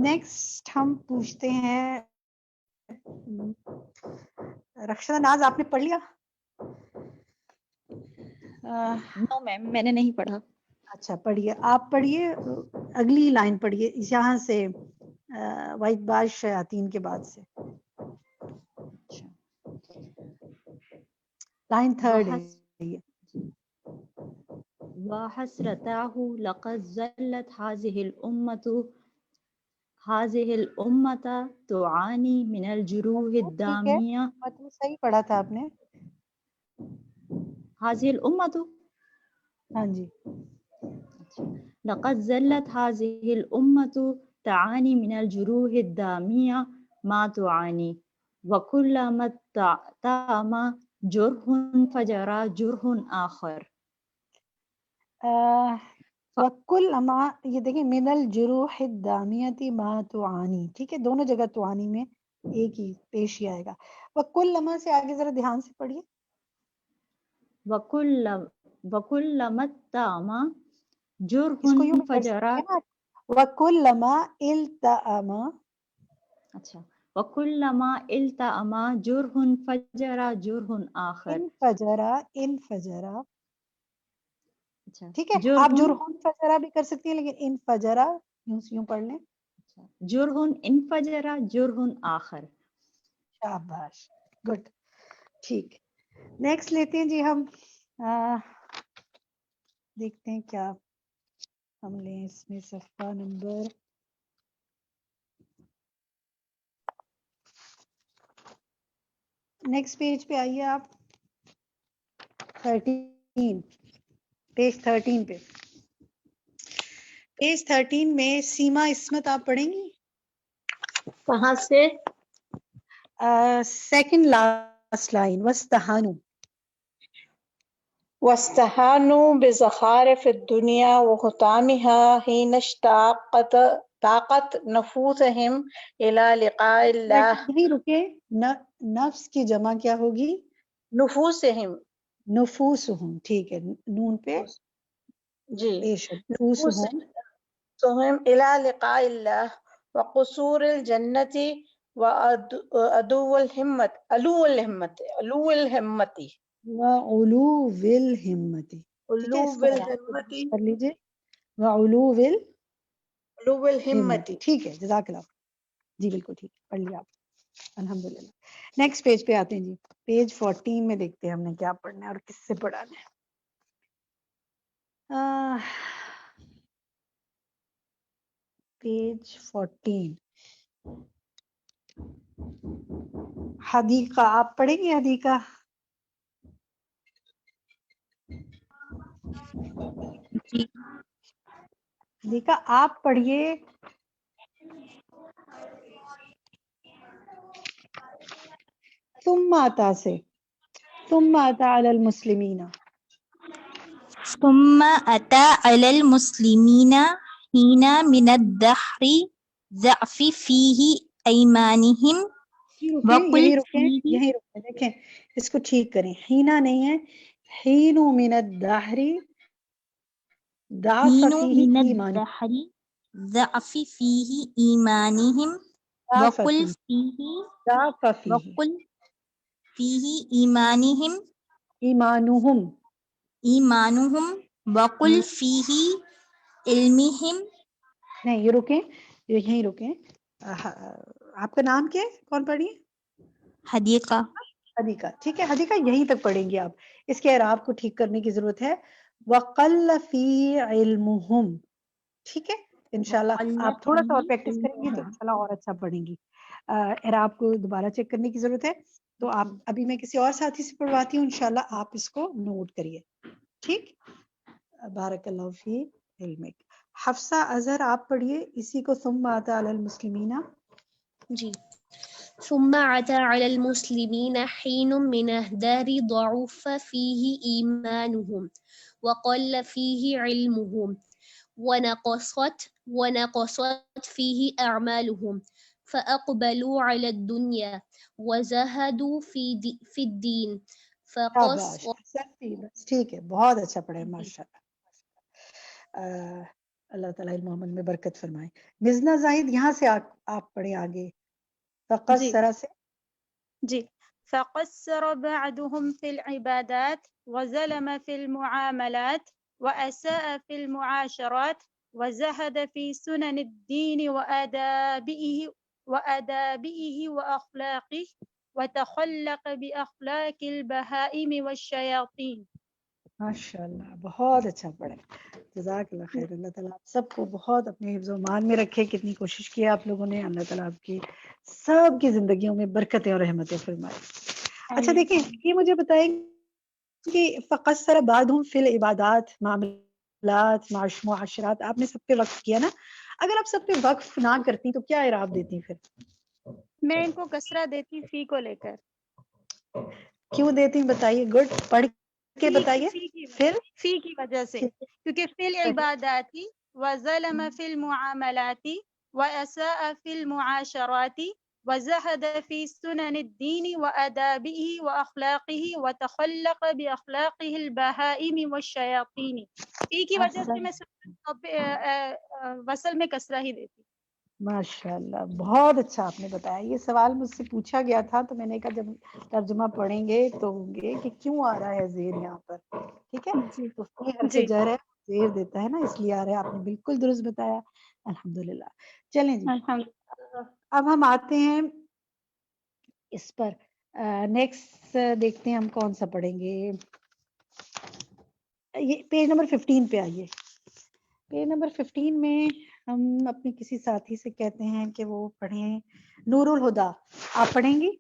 نیکسٹ ہم پوچھتے ہیں رخشدہ ناز، آپ نے پڑھ لیا؟ نو میم میں نے نہیں پڑھا. اچھا پڑھیے، آپ پڑھیے اگلی لائن پڑھیے یہاں سے وائٹ باز شیاطین کے بعد سے. لائن تھرڈ ہے یہ. وحسرتاه لقد زلت هذه الأمة تعاني من الجروح ٹھیک ہے، الدامية. مطلب صحیح پڑھا تھا آپ نے. هذه الأمة ہاں جی. لقد زلت هذه الأمة تعاني من الجروح الدامية ما تعاني وكلما تعم جرح فجرى جرح آخر. وَكُلَّمَا، یہ دیکھیں من الجروح الدامیۃ ما تعانی، ٹھیک ہے، دونوں جگہ تعانی میں ایک ہی پیش ہی آئے گا. وَكُلَّمَا سے آگے ذرا دھیان سے پڑھیے. وَكُلَّمَا تعم جرح اس کو یوں بھی پڑھ فجرى. سکتے ہیں نا، وَكُلَّمَا التأم. اچھا وَكُلَّمَا التأم جرح فجرى جرح آخر. انفجرا اچھا ٹھیک ہے. آپ جرحن فجرا بھی کر سکتی ہیں، لیکن انفجرا یوں پڑھ لیں. جرح انفجر جرح آخر. شاباش، گڈ. ٹھیک، نیکسٹ لیتے ہیں جی ہم. دیکھتے ہیں کیا ہم لیں اس میں. صفحہ نمبر نیکسٹ پیج پہ آئیے آپ. 13 پیج 13 پہ. پیج 13 میں سیما عصمت آپ پڑھیں گی؟ کہاں سے؟ Second last line. وَاسْتَهَانُوا. واستهانوا بزخارف الدنيا وختامها حين اشتاقت نفوسهم إلى لقاء الله. یہی رکے. نفس کی جمع کیا ہوگی؟ نفوسهم. نفوسہم، ٹھیک ہے، نون پہ جی. پیش ہے. نفوسہم إلى لقاء الله وقصور الجنة وعدو الهمة وعلو الہمت. ٹھیک ہے، اس کو کر لیجیے. وعلو الهمة. ٹھیک ہے، جزاک اللہ. جی بالکل ٹھیک، پڑھ لیا آپ الحمدللہ. نیکسٹ پیج پہ آتے ہیں جی. پیج 14 میں دیکھتے ہیں ہم نے کیا پڑھنا ہے اور کس سے پڑھانا ہے. پیج 14. حدیقہ آپ پڑھیں گے؟ حدیقہ حدیقہ آپ پڑھیے. ثم آتا سے ثم آتا علی المسلمین. ثم أتى على المسلمين حين من الدهر ضعف فيه أيمانهم وقل فيه. یہی رکیں دیکھیں اس کو ٹھیک کریں. حینا نہیں ہے، حین من الدہر ضعف حين فیہ من ایمان. الدهر ضعف فيه إيمانهم وقل فيه إيمانهم ایمانہم وقل فیہ علمہم. نہیں یہ رکیں، یہیں رکیں. آپ کا نام کیا ہے؟ کون پڑھی؟ حدیقہ. حدیقہ، ٹھیک ہے. حدیقہ یہیں تک پڑھیں گے آپ. اس کے اعراب کو ٹھیک کرنے کی ضرورت ہے. وقل فی علمہم، ٹھیک ہے. انشاءاللہ آپ تھوڑا سا اور پریکٹس کریں گی تو انشاءاللہ اور اچھا پڑھیں گی. اعراب کو دوبارہ چیک کرنے کی ضرورت ہے. تو آپ ابھی میں کسی اور ساتھی سے پڑھواتی ہوں، انشاءاللہ آپ اس کو نوٹ کریے. ٹھیک. بارک اللہ فی علمک. حفصہ اظہر آپ پڑھیے اسی کو ثم آتا علی المسلمین. جی. ثم عتى على المسلمين حين من الدهر ضعف فيه إيمانهم وقل فيه علمهم ونقصت فيه أعمالهم فأقبلوا على الدنيا وزهدوا في الدين شاباش بس ٹھیک ہے بہت اچھا پڑھے ماشاء اللہ. اللہ تعالیٰ علم عمل میں برکت فرمائے. مزنا زاہد یہاں سے آپ پڑھیں آگے. فقصر سے جی. فقصر بعضهم في العبادات وظلم في المعاملات وأساء في المعاشرات وزهد في سنن الدين وآدابه وأخلاقه وتخلق بأخلاق البهائم والشياطين. ماشاء اللہ بہت اچھا پڑھے. جزاک اللہ خیر. اللہ تعالیٰ آپ سب کو بہت اپنے حفظ و امان میں رکھے. کتنی کوشش کی آپ لوگوں نے. اللہ تعالیٰ آپ کی سب کی زندگیوں میں برکتیں اور رحمتیں فرمائے. اچھا دیکھیں یہ مجھے بتائیں کہ فقصر بعضهم فی العبادات معاملات معاشرات آپ نے سب پہ وقف کیا نا. اگر آپ سب پہ وقف نہ کرتی تو کیا اعراب دیتی پھر؟ میں ان کو کسرہ دیتی فی کو لے کر. کیوں دیتی بتائیے. گڈ پڑھ کے بتائیے. پھر فی کی وجہ سے کیونکہ فی العبادات وظلم فی المعاملات واساء فی المعاشرات وزہد فی سنن الدین وآدابه واخلاقه وتخلق باخلاقه البہائم والشیاطین. فی کی وجہ سے میں وصل میں کسرہ ہی دیتی. ماشاء اللہ بہت اچھا آپ نے بتایا. یہ سوال مجھ سے پوچھا گیا تھا تو میں نے کہا جب ترجمہ پڑھیں گے تو ہوں گے کہ کیوں آ رہا ہے زیر یہاں پر. ٹھیک ہے تو حرف جر ہے زیر دیتا ہے نا اس لیے آ رہا ہے. آپ نے بالکل درست بتایا الحمدللہ. چلیں جی اب ہم آتے ہیں اس پر. نیکسٹ دیکھتے ہیں ہم کون سا پڑھیں گے. یہ پیج نمبر 15 پہ آئیے. پیج نمبر 15 میں ہم اپنے کسی ساتھی سے کہتے ہیں کہ وہ پڑھیں نور الہدا. آپ پڑھیں گی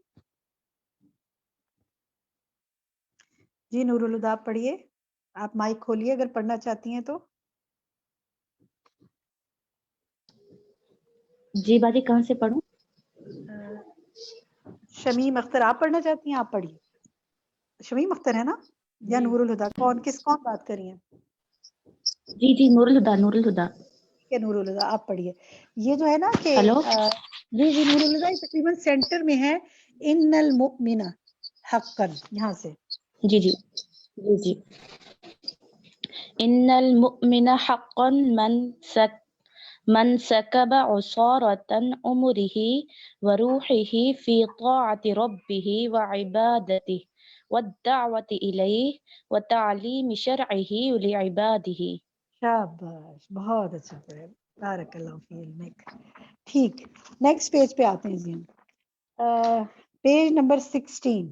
جی؟ نور الہدا آپ پڑھیے. آپ مائک کھولیے اگر پڑھنا چاہتی ہیں تو. جی باجی کہاں سے پڑھوں؟ شمیم اختر آپ پڑھنا چاہتی ہیں؟ آپ پڑھیے. شمیم اختر ہے نا یا نور الہدا؟ کون بات کر رہی ہیں؟ جی نور الہدا. نور الہدا نور الہدا آپ پڑھیے. یہ جو ہے نا کہ ہلو جی نور الہدا تقریباً سینٹر میں ہے. ان المؤمن حقا یہاں سے. جی ان المؤمن حقا من سكب عصارة عمره وروحه في طاعة ربه وعبادته والدعوة إليه وتعليم شرعه لعباده. شاباش بہت اچھا پڑھے. بارک اللہ فی علمک. ٹھیک نیکسٹ پیج پہ آتے ہیں جی. Page number 16.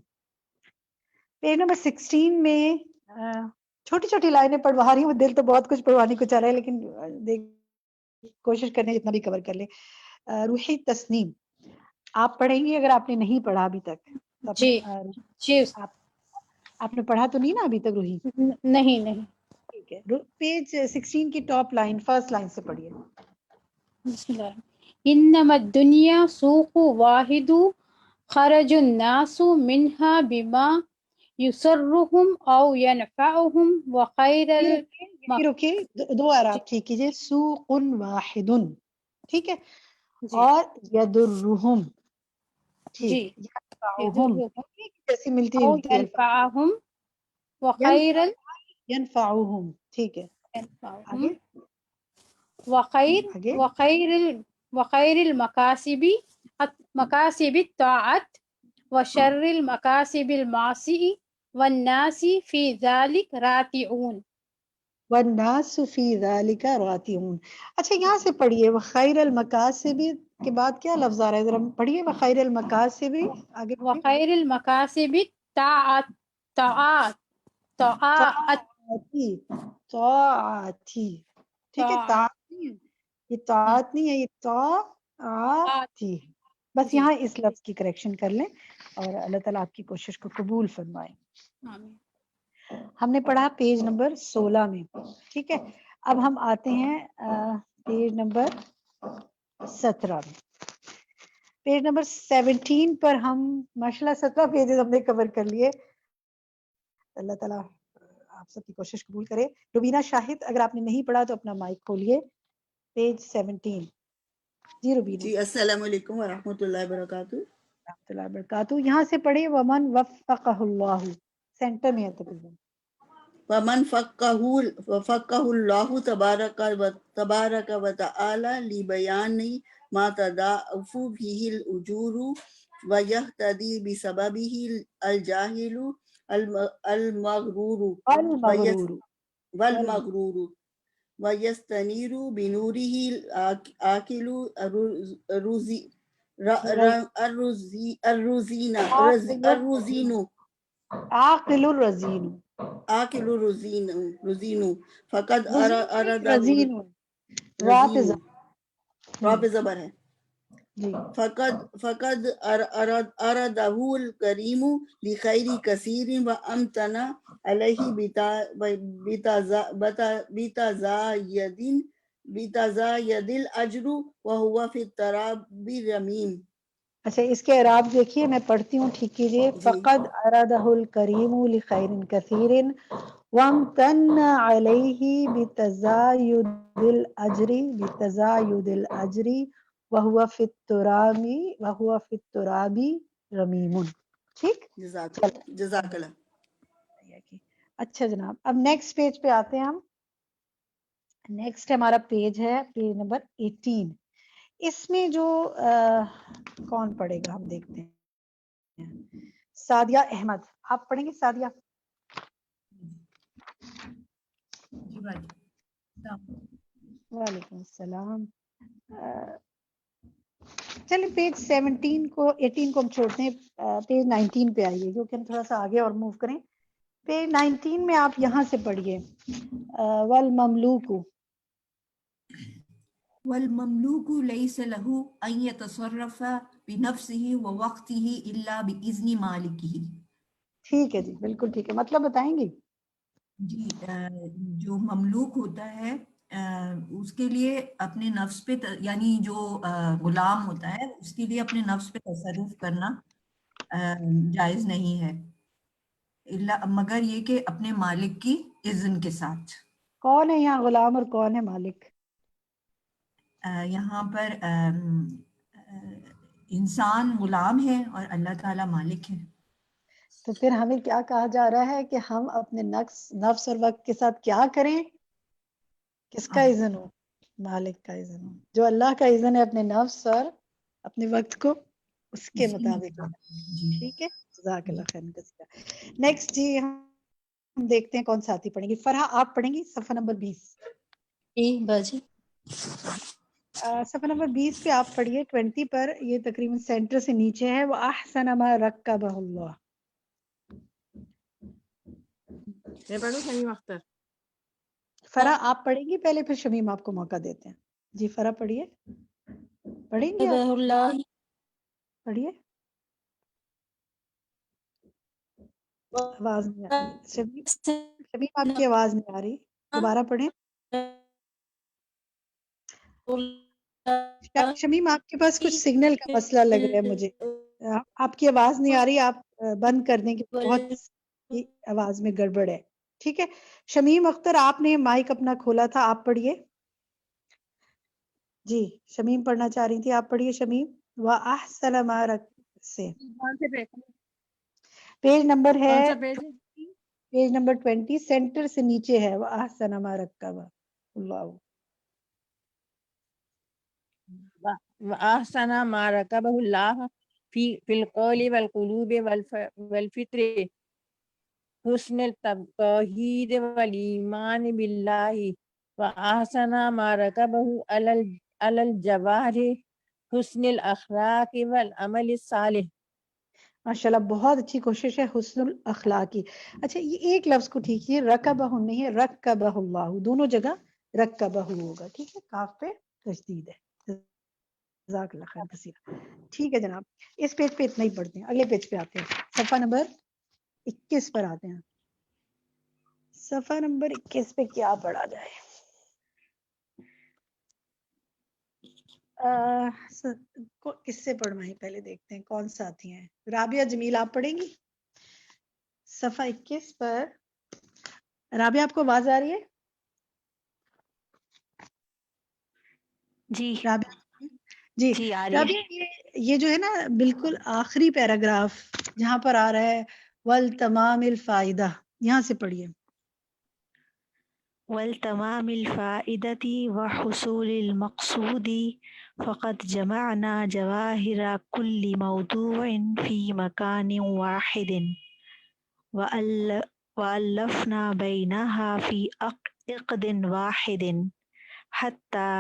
پیج نمبر 16 میں چھوٹی چھوٹی لائنیں پڑھوا رہی ہوں. دل تو بہت کچھ پڑھوانے کو چاہ رہا ہے لیکن کوشش کرنے جتنا بھی کور کر لے. روحی تسنیم آپ پڑھیں گی اگر آپ نے نہیں پڑھا ابھی تک. جی آپ نے پڑھا تو نہیں نا ابھی تک روحی؟ نہیں. ٹھیک ہے پیج 16 کی ٹاپ لائن فرسٹ لائن سے پڑھیے. بسم اللہ. انما الدنیا سوق واحد خرج الناس منها بما يسرهم او ينفعهم وخير رکیے دو اعراب ٹھیک کیجیے. سوق واحد ٹھیک ہے اور یدرهم ٹھیک جیسی ملتی جلتی ينفعهم وخير ينفعهم ٹھیک ہے آگے. وخير المكاسب الطاعات وشر المكاسب المعاصي والناس في ذلك راتعون. والناس في ذلك راتعون. اچھا یہاں سے پڑھیے وخير المكاسب کے بعد کیا لفظ آ رہا ہے ذرا پڑھیے. وخير المكاسب آگے وخير المكاسب طاعتی ٹھیک ہے. یہ طاعت نہیں ہے یہ طاعتی. بس یہاں اس لفظ کی کریکشن کر لیں اور اللہ تعالیٰ آپ کی کوشش کو قبول فرمائے. ہم نے پڑھا پیج نمبر 16 میں. ٹھیک ہے, اب ہم آتے ہیں پیج نمبر 17 میں. پیج نمبر 17 پر ہم ماشاءاللہ 17 پیجز ہم نے کور کر لیے. اللہ تعالیٰ آپ سب کی کوشش قبول کرے. روبینہ شاہد, اگر آپ نے نہیں پڑھا تو اپنا مائک کھولیے. پیج 17. جی روبینہ. جی السلام علیکم ورحمۃ اللہ وبرکاتہ. رحمۃ اللہ وبرکاتہ. یہاں سے پڑھے ومن وفقہ اللہ, سینٹر میں ہے تقریباً. ومن فقہ اللہ تبارک و تعالی لبیان ما تضاعف فیہ الاجور ویہتدی بسببہ الجاہل المغرور والمغرور ویستنیر بنورہ العاقل عاقل الرزین فقد رزین راب زبر ہے. فقد اردہ الکریم بخیر کثیر و امتنا علیہ بتزاید الاجر وہو فی التراب رمیم. اچھا, اس کے اعراب دیکھیے, میں پڑھتی ہوں, ٹھیک کیجیے. فقد ارادہ الکریم لخیر کثیر وامتن علیہ بتزاید الاجر وہو فی التراب رمیم. ٹھیک, جزاک اللہ. اچھا جناب, اب نیکسٹ پیج پہ آتے ہیں ہم. نیکسٹ ہمارا پیج ہے پیج نمبر 18. اس میں جو کون پڑھے گا ہم دیکھتے ہیں. سعدیہ احمد, آپ پڑھیں گے سعدیہ؟ وعلیکم السلام. چلیں پیج 17 کو 18 کو ہم چھوڑتے ہیں, پیج 19 پہ آئیے, کیونکہ ہم تھوڑا سا آگے اور موو کریں. پیج 19 میں آپ یہاں سے پڑھیے والمملوک. والمملوك ليس له أن يتصرف بنفسه ووقته إلا بإذن مالكه. ٹھیک ہے جی, بالکل ٹھیک ہے. مطلب بتائیں گی؟ جی, جو مملوک ہوتا ہے اس کے لیے اپنے نفس پہ یعنی جو غلام ہوتا ہے اس کے لیے اپنے نفس پہ تصرف کرنا جائز نہیں ہے مگر یہ کہ اپنے مالک کی اذن کے ساتھ. کون ہے یہاں غلام اور کون ہے مالک؟ یہاں پر انسان غلام ہے اور اللہ تعالیٰ مالک ہے. تو پھر ہمیں کیا کہا جا رہا ہے کہ ہم اپنے نفس اور وقت کے ساتھ کیا کریں؟ کس کا اذن ہو؟ مالک کا اذن ہو. جو اللہ کا اذن ہے اپنے نفس اور اپنے وقت کو, اس کے مطابق. ٹھیک ہے, جزاک اللہ خیر. نیکسٹ جی ہم دیکھتے ہیں کون ساتھی پڑھیں گی. فرحہ آپ پڑھیں گی صفحہ نمبر 20. صفحہ نمبر 20 پہ آپ پڑھیے 20 پر, یہ تقریباً سینٹر سے نیچے ہے. وَأَحْسَنَ مَا رَكَّبَهُ اللَّهُ. میں پڑھوں شمیم اختر؟ فرح آپ پڑھیں گی پہلے, پھر شمیم آپ کو موقع دیتے ہیں. جی فرح پڑھیے. پڑھیں گے آپ؟ پڑھیے. آواز نہیں آ رہی. شمیم آپ کی آواز نہیں آ رہی, دوبارہ پڑھیں. شمیم آپ کے پاس کچھ سگنل کا مسئلہ لگ رہا ہے مجھے, آپ کی آواز نہیں آ رہی, آپ بند کر دیں کہ بہت آواز میں گڑبڑ ہے. ٹھیک ہے, شمیم اختر آپ نے مائک اپنا کھولا تھا, آپ پڑھیے. جی شمیم پڑھنا چاہ رہی تھی, آپ پڑھیے شمیم. وَأَحْسَنَ مَا سے پیج نمبر ہے, پیج نمبر 20 سینٹر سے نیچے ہے. وَأَحْسَنَ مَا رَكَّبَهُ اللَّهُ. وَأَحْسَنَ مَا رَكَبَهُ اللَّهُ فِي الْقَوْلِ وَالْقُلُوبِ وَالْفِطْرِ حُسْنِ التَّوْحِيدِ وَالْإِيمَانِ بِاللَّهِ وَأَحْسَنَ مَا رَكَبَهُ عَلَى الْجَوَارِ حُسْنِ الْأَخْلَاقِ وَالْعَمَلِ الصَّالِحِ. ماشاءاللہ بہت اچھی کوشش ہے. حسن الاخلاقی. اچھا یہ ایک لفظ کو ٹھیک ہے, رکبہ نہیں ہے, رکبہ اللہ, دونوں جگہ رکبہ ہوگا. ٹھیک ہے, کاف پہ تشدید ہے. جزاک اللہ خیر کثیر. ٹھیک ہے جناب, اس پیج پہ اتنا ہی پڑھتے ہیں. اگلے پیج پہ آتے ہیں, صفحہ نمبر 21 پر آتے ہیں. صفحہ نمبر 21 پہ کیا پڑھا جائے؟ کس سے پڑھوائیں پہلے دیکھتے ہیں کون ساتھی ہیں. رابعہ جمیل آپ پڑھیں گی صفحہ 21 پر؟ رابعہ آپ کو آواز آ رہی ہے؟ جی رابعہ جی جی آ رہی ہے. رابعہ یہ جو ہے نا بالکل آخری پیراگراف جہاں پر آ رہا ہے والتمام الفائدہ، یہاں سے پڑھیے. والتمام الفائدة وحصول المقصود فقد جمعنا جواهر كل موضوع في مكان واحد وألفنا بينها في عقد واحد حتى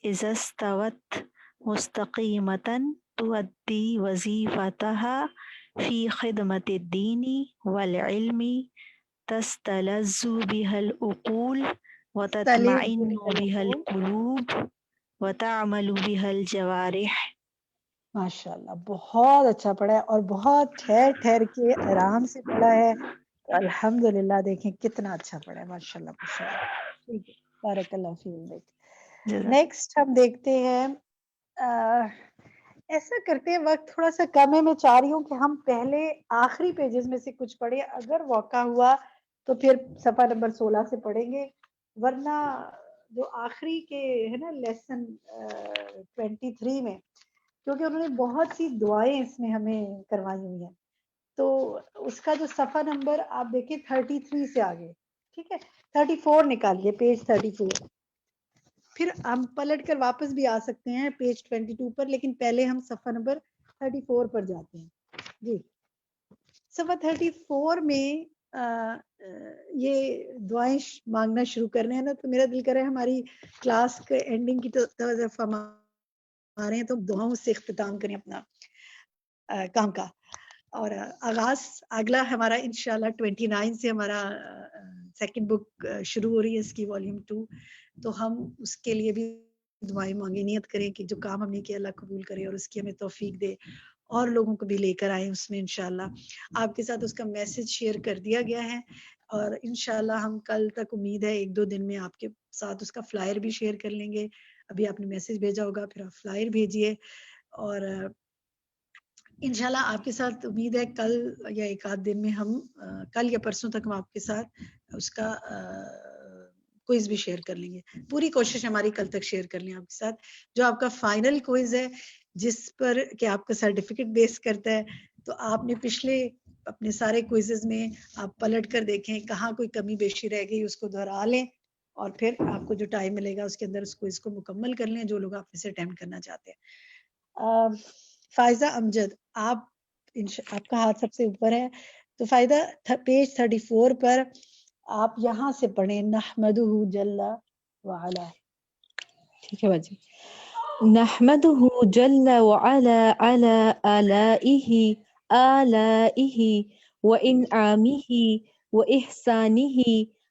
إذا استوت مستقيمة تؤدي وظيفتها في خدمة الدين والعلم تستلذ بها العقول وتطمئن بها القلوب وتعمل بها الجوارح. ماشاء اللہ بہت اچھا پڑھا ہے اور بہت ٹھہر ٹھہر کے آرام سے پڑھا ہے. الحمدللہ دیکھیں کتنا اچھا پڑھا ہے ماشاء اللہ ٹھیک ہے بارک اللہ فیک. نیکسٹ ہم دیکھتے ہیں ایسا کرتے ہیں وقت تھوڑا سا کم ہے، میں چاہ رہی ہوں کہ ہم پہلے آخری پیجز میں سے کچھ پڑھیں، اگر موقع ہوا تو پھر صفحہ نمبر 16 سے پڑھیں گے، ورنہ جو آخری کے ہے نا لیسن 23 میں، کیونکہ انہوں نے بہت سی دعائیں اس میں ہمیں کروائی ہوئی ہیں، تو اس کا جو صفحہ نمبر آپ دیکھیں 33 سے آگے، ٹھیک ہے 34 نکالیے، پیج 34، پھر ہم پلٹ کر واپس بھی آ سکتے ہیں پیج 22 پر، لیکن پہلے ہم صفحہ نمبر 34 پر جاتے ہیں. جی صفحہ 34 میں یہ دعائیں مانگنا شروع کرنے ہیں نا، تو میرا دل کر رہا ہے ہماری کلاس کے اینڈنگ کی طرف ہم آ رہے ہیں تو دعاؤں سے اختتام کریں اپنا کام کا. اور آغاز اگلا ہمارا انشاءاللہ 29 سے ہمارا سیکنڈ بک شروع ہو رہی ہے اس کی والیوم 2، تو ہم اس کے لیے بھی دعائیں مانگیں، نیت کریں کہ جو کام ہم نے کیا اللہ قبول کرے اور اس کی ہمیں توفیق دے، اور لوگوں کو بھی لے کر آئیں اس میں. انشاءاللہ آپ کے ساتھ اس کا میسج شیئر کر دیا گیا ہے، اور انشاءاللہ ہم کل تک امید ہے 1-2 دن میں آپ کے ساتھ اس کا فلائر بھی شیئر کر لیں گے. ابھی آپ نے میسج بھیجا ہوگا، پھر آپ فلائر بھیجیے، اور انشاءاللہ آپ کے ساتھ امید ہے کل یا 1-8 دن میں ہم کل یا پرسوں تک ہم آپ کے ساتھ اس کا کوئز بھی شیئر کر لیں گے. پوری کوشش ہماری کل تک شیئر کر لیں آپ کے ساتھ. جو آپ کا فائنل کوئز ہے جس پر کہ آپ کا سرٹیفکیٹ بیس کرتا ہے، تو آپ نے پچھلے اپنے سارے کوئزز میں آپ پلٹ کر دیکھیں کہاں کوئی کمی بیشی رہ گئی، اس کو دہرا لیں، اور پھر آپ کو جو ٹائم ملے گا اس کے اندر اس کوئز کو مکمل کر لیں جو لوگ آپ سے اٹیمپٹ کرنا چاہتے ہیں. فائزہ امجد آپ کا ہاتھ سب سے اوپر ہے، تو فائدہ پیج 34 پر آپ یہاں سے پڑھیں نحمدہ جل وعلا. ٹھیک ہے باجی. نحمدہ جل وعلا علی آلائہ وانعامہ واحسانہ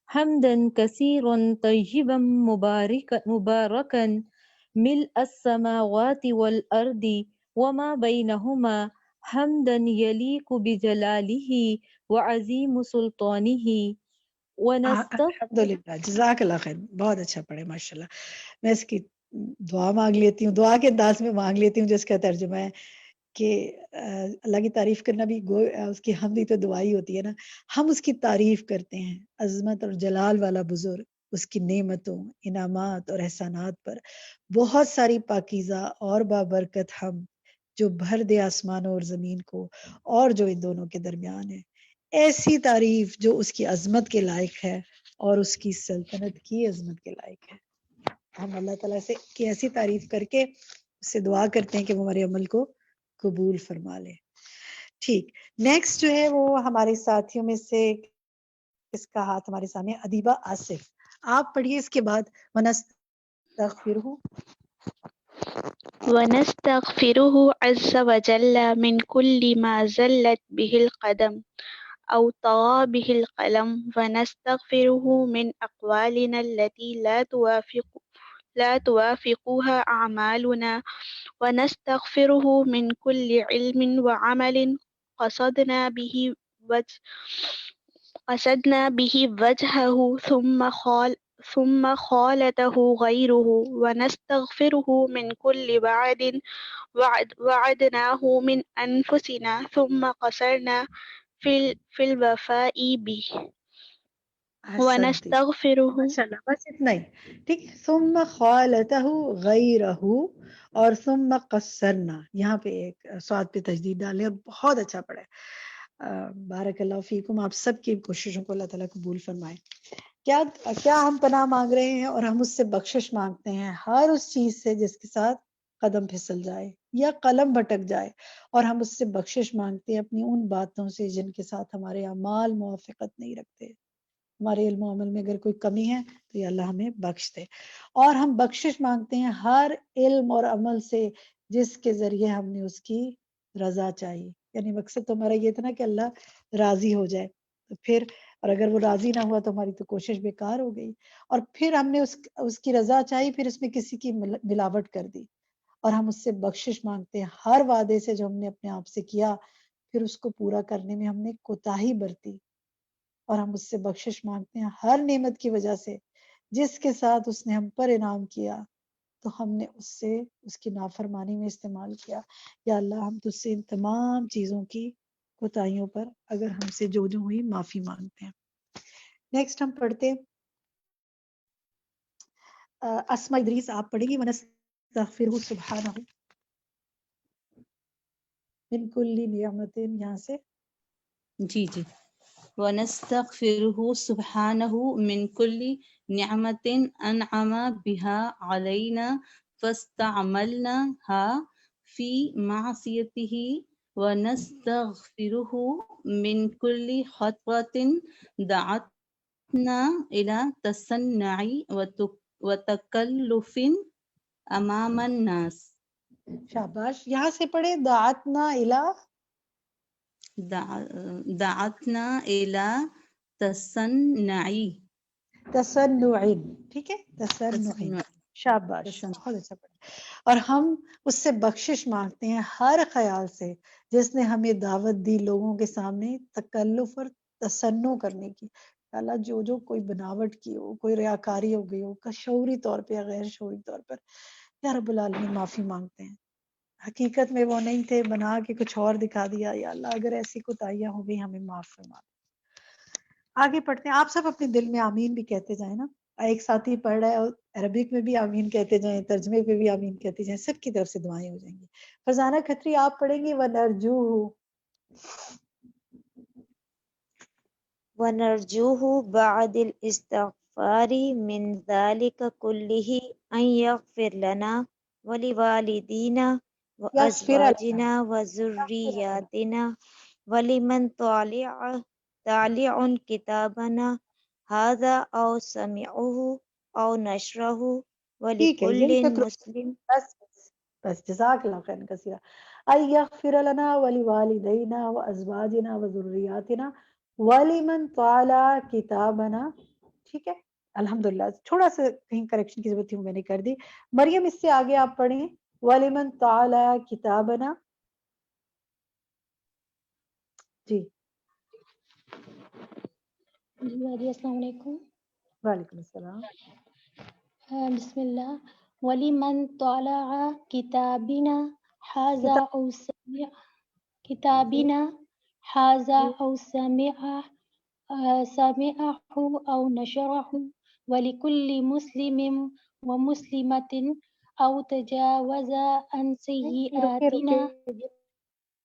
حمدا کثیرا طیبا مبارکا ملء السماوات والارض وما بینہما حمدا یلیق بجلالہ وعظیم سلطانہ الحمدللہ جزاک اللہ خیر. بہت اچھا پڑھے ماشاءاللہ. میں اس کی دعا مانگ لیتی ہوں، دعا کے انداز میں مانگ لیتی ہوں جس کا ترجمہ ہے کہ اللہ کی تعریف کرنا بھی اس کی حمد ہی تو دعا ہی ہوتی ہے نا. ہم اس کی تعریف کرتے ہیں، عظمت اور جلال والا بزرگ، اس کی نعمتوں، انعامات اور احسانات پر بہت ساری پاکیزہ اور بابرکت ہم جو بھر دے آسمانوں اور زمین کو اور جو ان دونوں کے درمیان ہے. ایسی تعریف جو اس کی عظمت کے لائق ہے اور اس کی سلطنت کی عظمت کے لائق ہے. ہم اللہ تعالیٰ سے کی ایسی تعریف کر کے اس سے دعا کرتے ہیں کہ وہ ہمارے عمل کو قبول فرما لے. ٹھیک، نیکسٹ جو ہے وہ ہمارے ساتھیوں میں سے کس کا ہاتھ ہمارے سامنے؟ ادیبہ آصف، آپ پڑھیے اس کے بعد ونستغفرہ. ونستغفره عز وجل من كل ما زلت به القدم أو طغى به القلم ونستغفره من أقوالنا التي لا توافقها أعمالنا ونستغفره من كل علم وعمل قصدنا به قصدنا به وجهه ثم خالته غيره ونستغفره من كل وعدناه من أنفسنا ثم قصرنا في الوفاء به احسنتی ونستغفره. ماشاءاللہ، بس اتنا ہی ٹھیک ہے. ثم خالتہ غیرہ اور ثم قصرنا، یہاں پہ ایک سواد پہ تجدید ڈالیں اور بہت اچھا پڑھے. بارک اللہ فیکم، آپ سب کی کوششوں کو اللہ تعالیٰ قبول فرمائے. کیا ہم پناہ مانگ رہے ہیں اور ہم اس سے بخشش مانگتے ہیں ہر اس چیز سے جس کے ساتھ قدم پھسل جائے یا قلم بھٹک جائے، اور ہم اس سے بخشش مانگتے ہیں اپنی ان باتوں سے جن کے ساتھ ہمارے اعمال موافقت نہیں رکھتے. ہمارے علم و عمل میں اگر کوئی کمی ہے تو یا اللہ ہمیں بخش دے. اور ہم بخشش مانگتے ہیں ہر علم اور عمل سے جس کے ذریعے ہم نے اس کی رضا چاہی. یعنی مقصد تو ہمارا یہ تھا نا کہ اللہ راضی ہو جائے، تو پھر اور اگر وہ راضی نہ ہوا تو ہماری تو کوشش بیکار ہو گئی. اور پھر ہم نے اس کی رضا چاہی، پھر اس میں کسی کی ملاوٹ کر دی. اور ہم اس سے بخشش مانگتے ہیں ہر وعدے سے جو ہم نے اپنے آپ سے کیا پھر اس کو پورا کرنے میں ہم نے کوتاہی برتی. اور ہم اس سے بخشش مانگتے ہیں ہر نعمت کی وجہ سے جس کے ساتھ اس نے ہم پر انعام کیا تو ہم نے اس کی نافرمانی میں استعمال کیا. یا اللہ ہم تجھ سے ان تمام چیزوں کی کوتاہیوں پر اگر ہم سے جو ہوئی معافی مانگتے ہیں. نیکسٹ ہم پڑھتے اسما ادریس، آپ پڑھیں گی ونستغفرہ سبحانہ من کل نعمت، یہاں سے. جی ونستغفره سبحانه من كل نعمة أنعم بها علينا فاستعملناها في معصيته ونستغفره من كل خطوة دعتنا إلى تصنع وتكلف أمام الناس. شاباش. یہاں سے پڑھے دعتنا الہ دعتنا الى تصنعی. ٹھیک ہے، تصنعی. شاباش، بہت اچھا پڑھا. اور ہم اس سے بخشش مانگتے ہیں ہر خیال سے جس نے ہمیں دعوت دی لوگوں کے سامنے تکلف اور تصنع کرنے کی. اللہ جو کوئی بناوٹ کی ہو، کوئی ریاکاری ہو گئی ہو شعوری طور پہ یا غیر شعوری طور پر، یا رب العالمین معافی مانگتے ہیں. حقیقت میں وہ نہیں تھے، بنا کے کچھ اور دکھا دیا. یا اللہ اگر ایسی کوتاہیاں ہو گئی ہمیں معاف فرما. آگے پڑھتے ہیں. آپ سب اپنے دل میں آمین بھی کہتے جائیں نا. ایک ساتھی پڑھ رہا ہے اور عربک میں بھی آمین کہتے جائیں، ترجمے پہ بھی آمین کہتے جائیں، سب کی طرف سے دعائیں ہو جائیں گی. فرزانہ کھتری آپ پڑھیں گی وَنَرْجُوهُ. وَنَرْجُوهُ بَعْدَ الْإِسْتِغْفَارِ مِنْ ذَلِكَ كُلِّهِ أَنْ يَغْفِرَ لَنَا وَلِوَالِدِينَا وَأَزْوَاجِنَا وَذُرِّيَّاتِنَا وَلِمَنْ طَالِعٌ كِتَابَنَا هَذَا أَوْ سَمِعُهُ أَوْ نَشْرَهُ ٹھیک ہے، یہیں وَلِكُلٍّ تک مُسْلِمٍ. بس جزاک اللہ خیر کثیرہ. أَن يَغْفِرَ لَنَا وَلِوَالِدَيْنَا وَأَزْوَاجِنَا وَذُرِّيَّاتِنَا وَلِمَنْ طَالَعَ كِتَابَنَا. ٹھیک ہے الحمدللہ. تھوڑا سا کہیں کریکشن کی ضرورت تھی، میں نے کر دی. مریم اس سے آگے آپ پڑھیں وَلِمَنْ طَالَعَ كِتَابَنَا. جی السلام علیکم. وعلیکم السلام. بسم اللہ. وَلِمَنْ طَالَعَ كِتَابِنَا هَذَا أَوْ سَمِعَ كِتَابِنَا هَذَا أَوْ سَمِعَهُ أَوْ نَشَرَهُ وَلِكُلِّ مُسْلِمٍ وَمُسْلِمَةٍ أَوْ تَجَاوَزَ عَنْ سَيِّئَاتِنَا.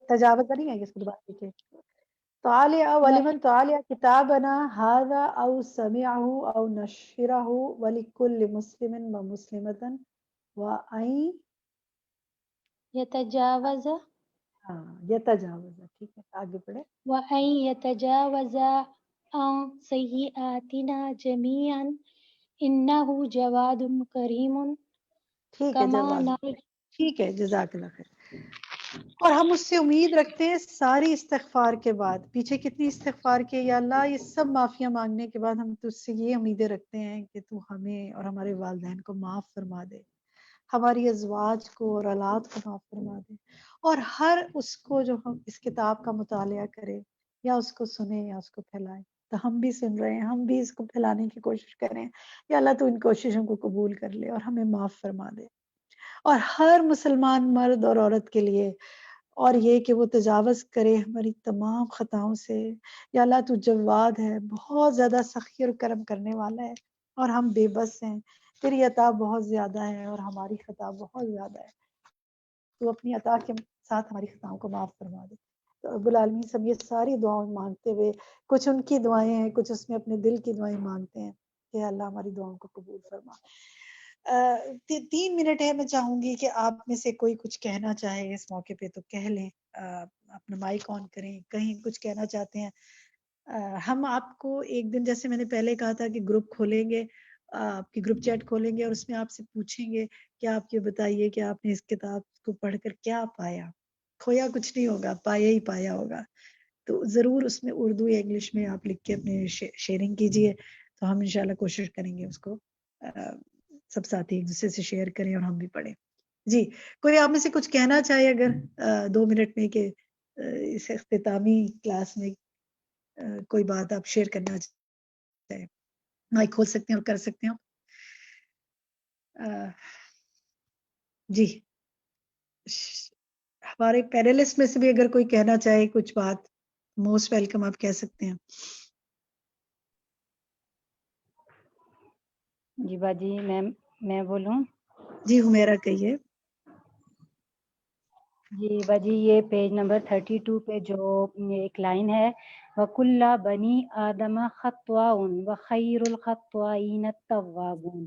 تجاوز نہیں ہے اس کو دوبارہ دیکھیں. طالع ولمن طالع كتابنا هذا أو سمعه أو نشره ولكل مسلم ومسلمة وأن يتجاوز. يتجاوز. ٹھیک ہے آگے پڑھے. وأن يتجاوز عن سيئاتنا جميعا إنه جواد كريم. ٹھیک ہے جواد. ٹھیک ہے جزاک اللہ خیر. اور ہم اس سے امید رکھتے ہیں ساری استغفار کے بعد. پیچھے کتنی استغفار کے یا اللہ، یہ سب معافیاں مانگنے کے بعد ہم تجھ سے یہ امیدیں رکھتے ہیں کہ تو ہمیں اور ہمارے والدین کو معاف فرما دے، ہماری ازواج کو اور اولاد کو معاف فرما دے، اور ہر اس کو جو ہم اس کتاب کا مطالعہ کرے یا اس کو سنے یا اس کو پھیلائے تو ہم بھی سن رہے ہیں، ہم بھی اس کو پھیلانے کی کوشش کریں. یا اللہ تو ان کوششوں کو قبول کر لے اور ہمیں معاف فرما دے. اور ہر مسلمان مرد اور عورت کے لیے، اور یہ کہ وہ تجاوز کرے ہماری تمام خطاؤں سے. یا اللہ تو جواد ہے، بہت زیادہ سخی اور کرم کرنے والا ہے، اور ہم بے بس ہیں. تیری عطا بہت زیادہ ہے اور ہماری خطا بہت زیادہ ہے. تو اپنی عطا کے ساتھ ہماری خطاؤں کو معاف فرما دے. تو رب العالمین سب یہ ساری دعائیں مانگتے ہوئے، کچھ ان کی دعائیں ہیں، کچھ اس میں اپنے دل کی دعائیں مانگتے ہیں کہ اللہ ہماری دعاؤں کو قبول فرما. 3 منٹ ہے، میں چاہوں گی کہ آپ میں سے کوئی کچھ کہنا چاہے اس موقع پہ تو کہہ لیں. اپنا مائک آن کریں، کہیں کچھ کہنا چاہتے ہیں. ہم آپ کو ایک دن، جیسے میں نے پہلے کہا تھا، کہ گروپ کھولیں گے، آپ کی گروپ چیٹ کھولیں گے اور اس میں آپ سے پوچھیں گے کہ آپ یہ بتائیے کہ آپ نے اس کتاب کو پڑھ کر کیا پایا. کھویا کچھ نہیں ہوگا، پایا ہی پایا ہوگا. تو ضرور اس میں اردو یا انگلش میں آپ لکھ کے اپنے شیئرنگ کیجئے، تو ہم انشاءاللہ کوشش کریں گے اس کو سب ساتھی ایک دوسرے سے شیئر کریں اور ہم بھی پڑھیں. جی، کوئی آپ میں سے کچھ کہنا چاہے اگر 2 منٹ میں، کہ اس اختتامی کلاس میں کوئی بات آپ شیئر کرنا چاہے، مائک کھول سکتے ہیں اور کر سکتے ہیں. جی، ہمارے پینلسٹ میں سے بھی اگر کوئی کہنا چاہے کچھ بات، موسٹ ویلکم، آپ کہہ سکتے ہیں. جی باجی، میں بولوں؟ جی حمیرہ کہیے. جی باجی، یہ پیج نمبر 32 پہ جو ایک لائن ہے، وَكُلَّ بَنِي آدَمَ خَطْوَاءٌ وَخَيْرُ الْخَطَّائِينَ التَّوَّابُونَ،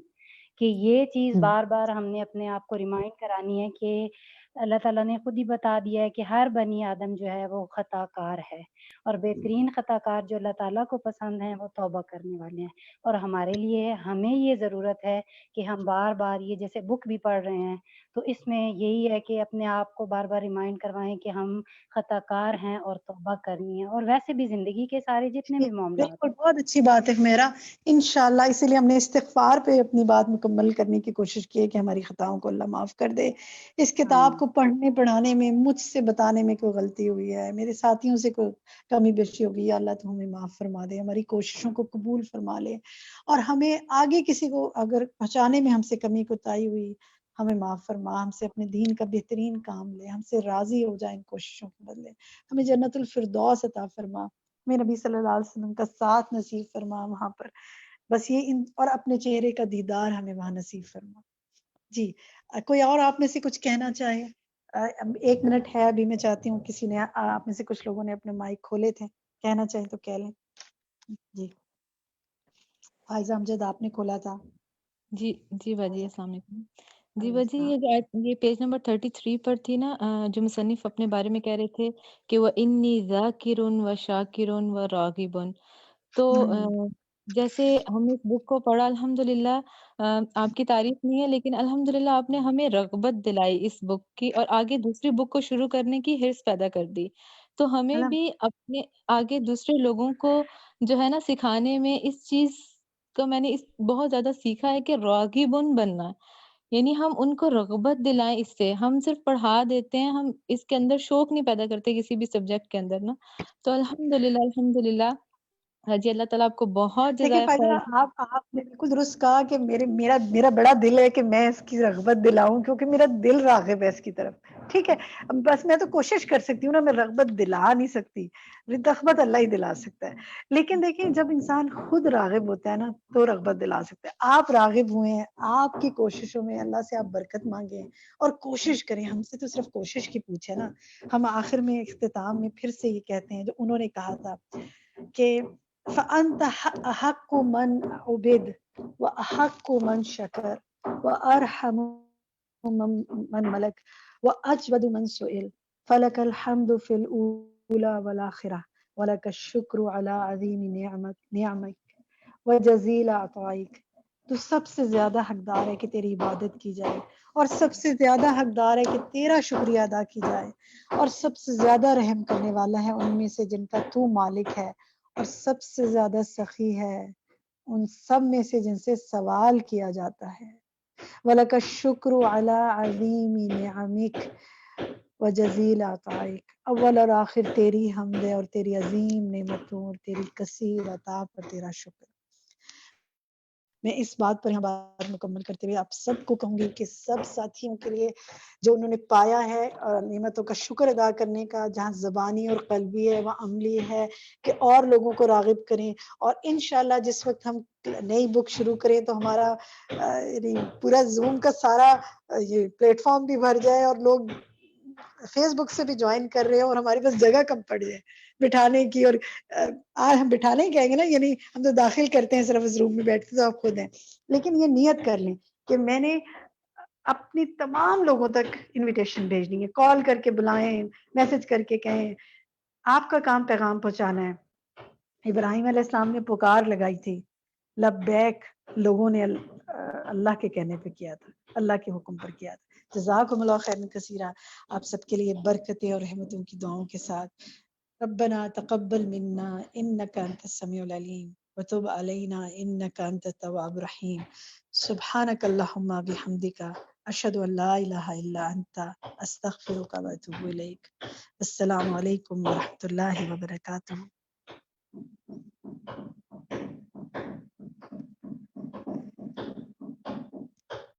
کہ یہ چیز بار بار ہم نے اپنے آپ کو ریمائنڈ کرانی ہے کہ اللہ تعالیٰ نے خود ہی بتا دیا ہے کہ ہر بنی آدم جو ہے وہ خطا کار ہے، اور بہترین خطا کار جو اللہ تعالیٰ کو پسند ہیں وہ توبہ کرنے والے ہیں. اور ہمارے لیے، ہمیں یہ ضرورت ہے کہ ہم بار بار، یہ جیسے بک بھی پڑھ رہے ہیں، تو اس میں یہی ہے کہ اپنے آپ کو بار بار ریمائنڈ کروائیں کہ ہم خطا کار ہیں اور توبہ کرنی ہے. اور ویسے بھی زندگی کے سارے جتنے بھی معاملات، بالکل، بہت اچھی بات ہے میرا. انشاءاللہ اسی لیے ہم نے استغفار پہ اپنی بات مکمل کرنے کی کوشش کی ہے کہ ہماری خطاؤں کو اللہ معاف کر دے. اس کتاب کو پڑھنے پڑھانے میں، مجھ سے بتانے میں کوئی غلطی ہوئی ہے، میرے ساتھیوں سے کوئی کمی بیشی ہوگی، یا اللہ تو ہمیں معاف فرما دے، ہماری کوششوں کو قبول فرما لے، اور ہمیں آگے کسی کو اگر پہنچانے میں ہم سے کمی کوتاہی ہوئی، ہمیں معاف فرما، ہم سے اپنے دین کا بہترین کام لے، ہم سے راضی ہو جائیں ان کوششوں کے بدلے، ہمیں جنت الفردوس عطا فرما، میرے نبی صلی اللہ علیہ وسلم کا ساتھ نصیب فرما وہاں پر. بس یہ اور اپنے چہرے کا دیدار ہمیں وہاں نصیب فرما. جی، کوئی اور آپ میں سے کچھ کہنا چاہے؟ 1 منٹ ہے ابھی. میں چاہتی ہوں کسی نے، آپ میں سے کچھ لوگوں نے اپنے مائک کھولے تھے، کہنا چاہیں تو کہہ لیں. جی فائزہ امجد، آپ نے کھولا تھا. جی باجی، السلام علیکم. جی باجی، یہ پیج نمبر 33 پر تھی نا، جو مصنف اپنے بارے میں کہہ رہے تھے کہ وَإِنِّي ذَاكِرٌ وَشَاكِرٌ وَرَاغِبٌ. تو جیسے ہم نے اس بک کو پڑھا، الحمدللہ، آپ کی تعریف نہیں ہے، لیکن الحمدللہ آپ نے ہمیں رغبت دلائی اس بک کی، اور آگے دوسری بک کو شروع کرنے کی حرص پیدا کر دی. تو ہمیں بھی اپنے آگے دوسرے لوگوں کو جو ہے نا سکھانے میں اس چیز کا میں نے بہت زیادہ سیکھا ہے کہ راغبن بننا، یعنی ہم ان کو رغبت دلائیں. اس سے ہم صرف پڑھا دیتے ہیں، ہم اس کے اندر شوق نہیں پیدا کرتے کسی بھی سبجیکٹ کے اندر نا. تو الحمدللہ جی، اللہ تعالیٰ آپ کو بہت دیکھیں جزائے فائزہ، خیر. آپ نے بالکل درست کہا کہ میرا بڑا دل ہے کہ میں اس کی رغبت دلاؤں، کیونکہ میرا دل راغب ہے اس کی طرف. ٹھیک ہے، بس میں تو کوشش کر سکتی ہوں نا، میں رغبت دلا نہیں سکتی، رغبت اللہ ہی دلا سکتا ہے. لیکن دیکھیں، جب انسان خود راغب ہوتا ہے نا تو رغبت دلا سکتا ہے. آپ راغب ہوئے ہیں، آپ کی کوششوں میں اللہ سے آپ برکت مانگیں اور کوشش کریں. ہم سے تو صرف کوشش کی پوچھے نا. ہم آخر میں، اختتام میں پھر سے یہ کہتے ہیں جو انہوں نے کہا تھا کہ فَأَنْتَ أَحَقُّ مَنْ عُبِدَ وَأَحَقُّ مَنْ شَكَرَ وَأَرْحَمُ مَنْ مَلَكَ وَأَجْوَدُ مَنْ سُئِلَ فَلَكَ الْحَمْدُ فِي الْأُولَى وَالْآخِرَةِ وَلَكَ الشُّكْرُ عَلَى عَظِيمِ نِعْمَتِكَ وَجَزِيلَ عَطَائِكَ. تو سب سے زیادہ حقدار ہے کہ تیری عبادت کی جائے، اور سب سے زیادہ حقدار ہے کہ تیرا شکریہ ادا کی جائے، اور سب سے زیادہ رحم کرنے والا ہے ان میں سے جن کا تو مالک ہے، اور سب سے زیادہ سخی ہے ان سب میں سے جن سے سوال کیا جاتا ہے. وَلَكَ الشُّكْرُ عَلَى عَظِيمِ نِعَمِكَ. وجزیل عطائک، اول اور آخر تیری حمد ہے اور تیری عظیم نعمتوں اور تیری کثیر عطا پر تیرا شکر۔ میں اس بات پر یہاں بات مکمل کرتے ہوئے آپ سب کو کہوں گی کہ سب ساتھیوں کے لیے جو انہوں نے پایا ہے نعمتوں کا شکر ادا کرنے کا، جہاں زبانی اور قلبی ہے وہاں عملی ہے، کہ اور لوگوں کو راغب کریں، اور انشاءاللہ جس وقت ہم نئی بک شروع کریں تو ہمارا یعنی پورا زوم کا سارا یہ پلیٹ فارم بھی بھر جائے اور لوگ فیس بک سے بھی جوائن کر رہے ہیں اور ہمارے پاس جگہ کم پڑ جائے بٹھانے کی، اور آج ہم بٹھانے ہی کہیں گے نا، یعنی ہم تو داخل کرتے ہیں صرف اس روم میں بیٹھتے تو آپ خود ہیں، لیکن یہ نیت کر لیں کہ میں نے اپنی تمام لوگوں تک انویٹیشن بھیجنی ہے، کال کر کے بلائیں، میسج کر کے کہیں، آپ کا کام پیغام پہنچانا ہے۔ ابراہیم علیہ السلام نے پکار لگائی تھی، لبیک لوگوں نے اللہ کے کہنے پہ کیا تھا، اللہ کے حکم پر کیا تھا۔ جزاکم اللہ خیرا کثیرا، آپ سب کے لیے برکتیں اور رحمتوں کی دعاؤں کے ساتھ ربنا تقبل منا انك انت السميع العليم وتب علينا انك انت التواب الرحيم سبحانك اللهم بحمدك اشهد ان لا اله الا انت استغفرك واتوب اليك۔ السلام علیکم ورحمۃ اللہ وبرکاتہ۔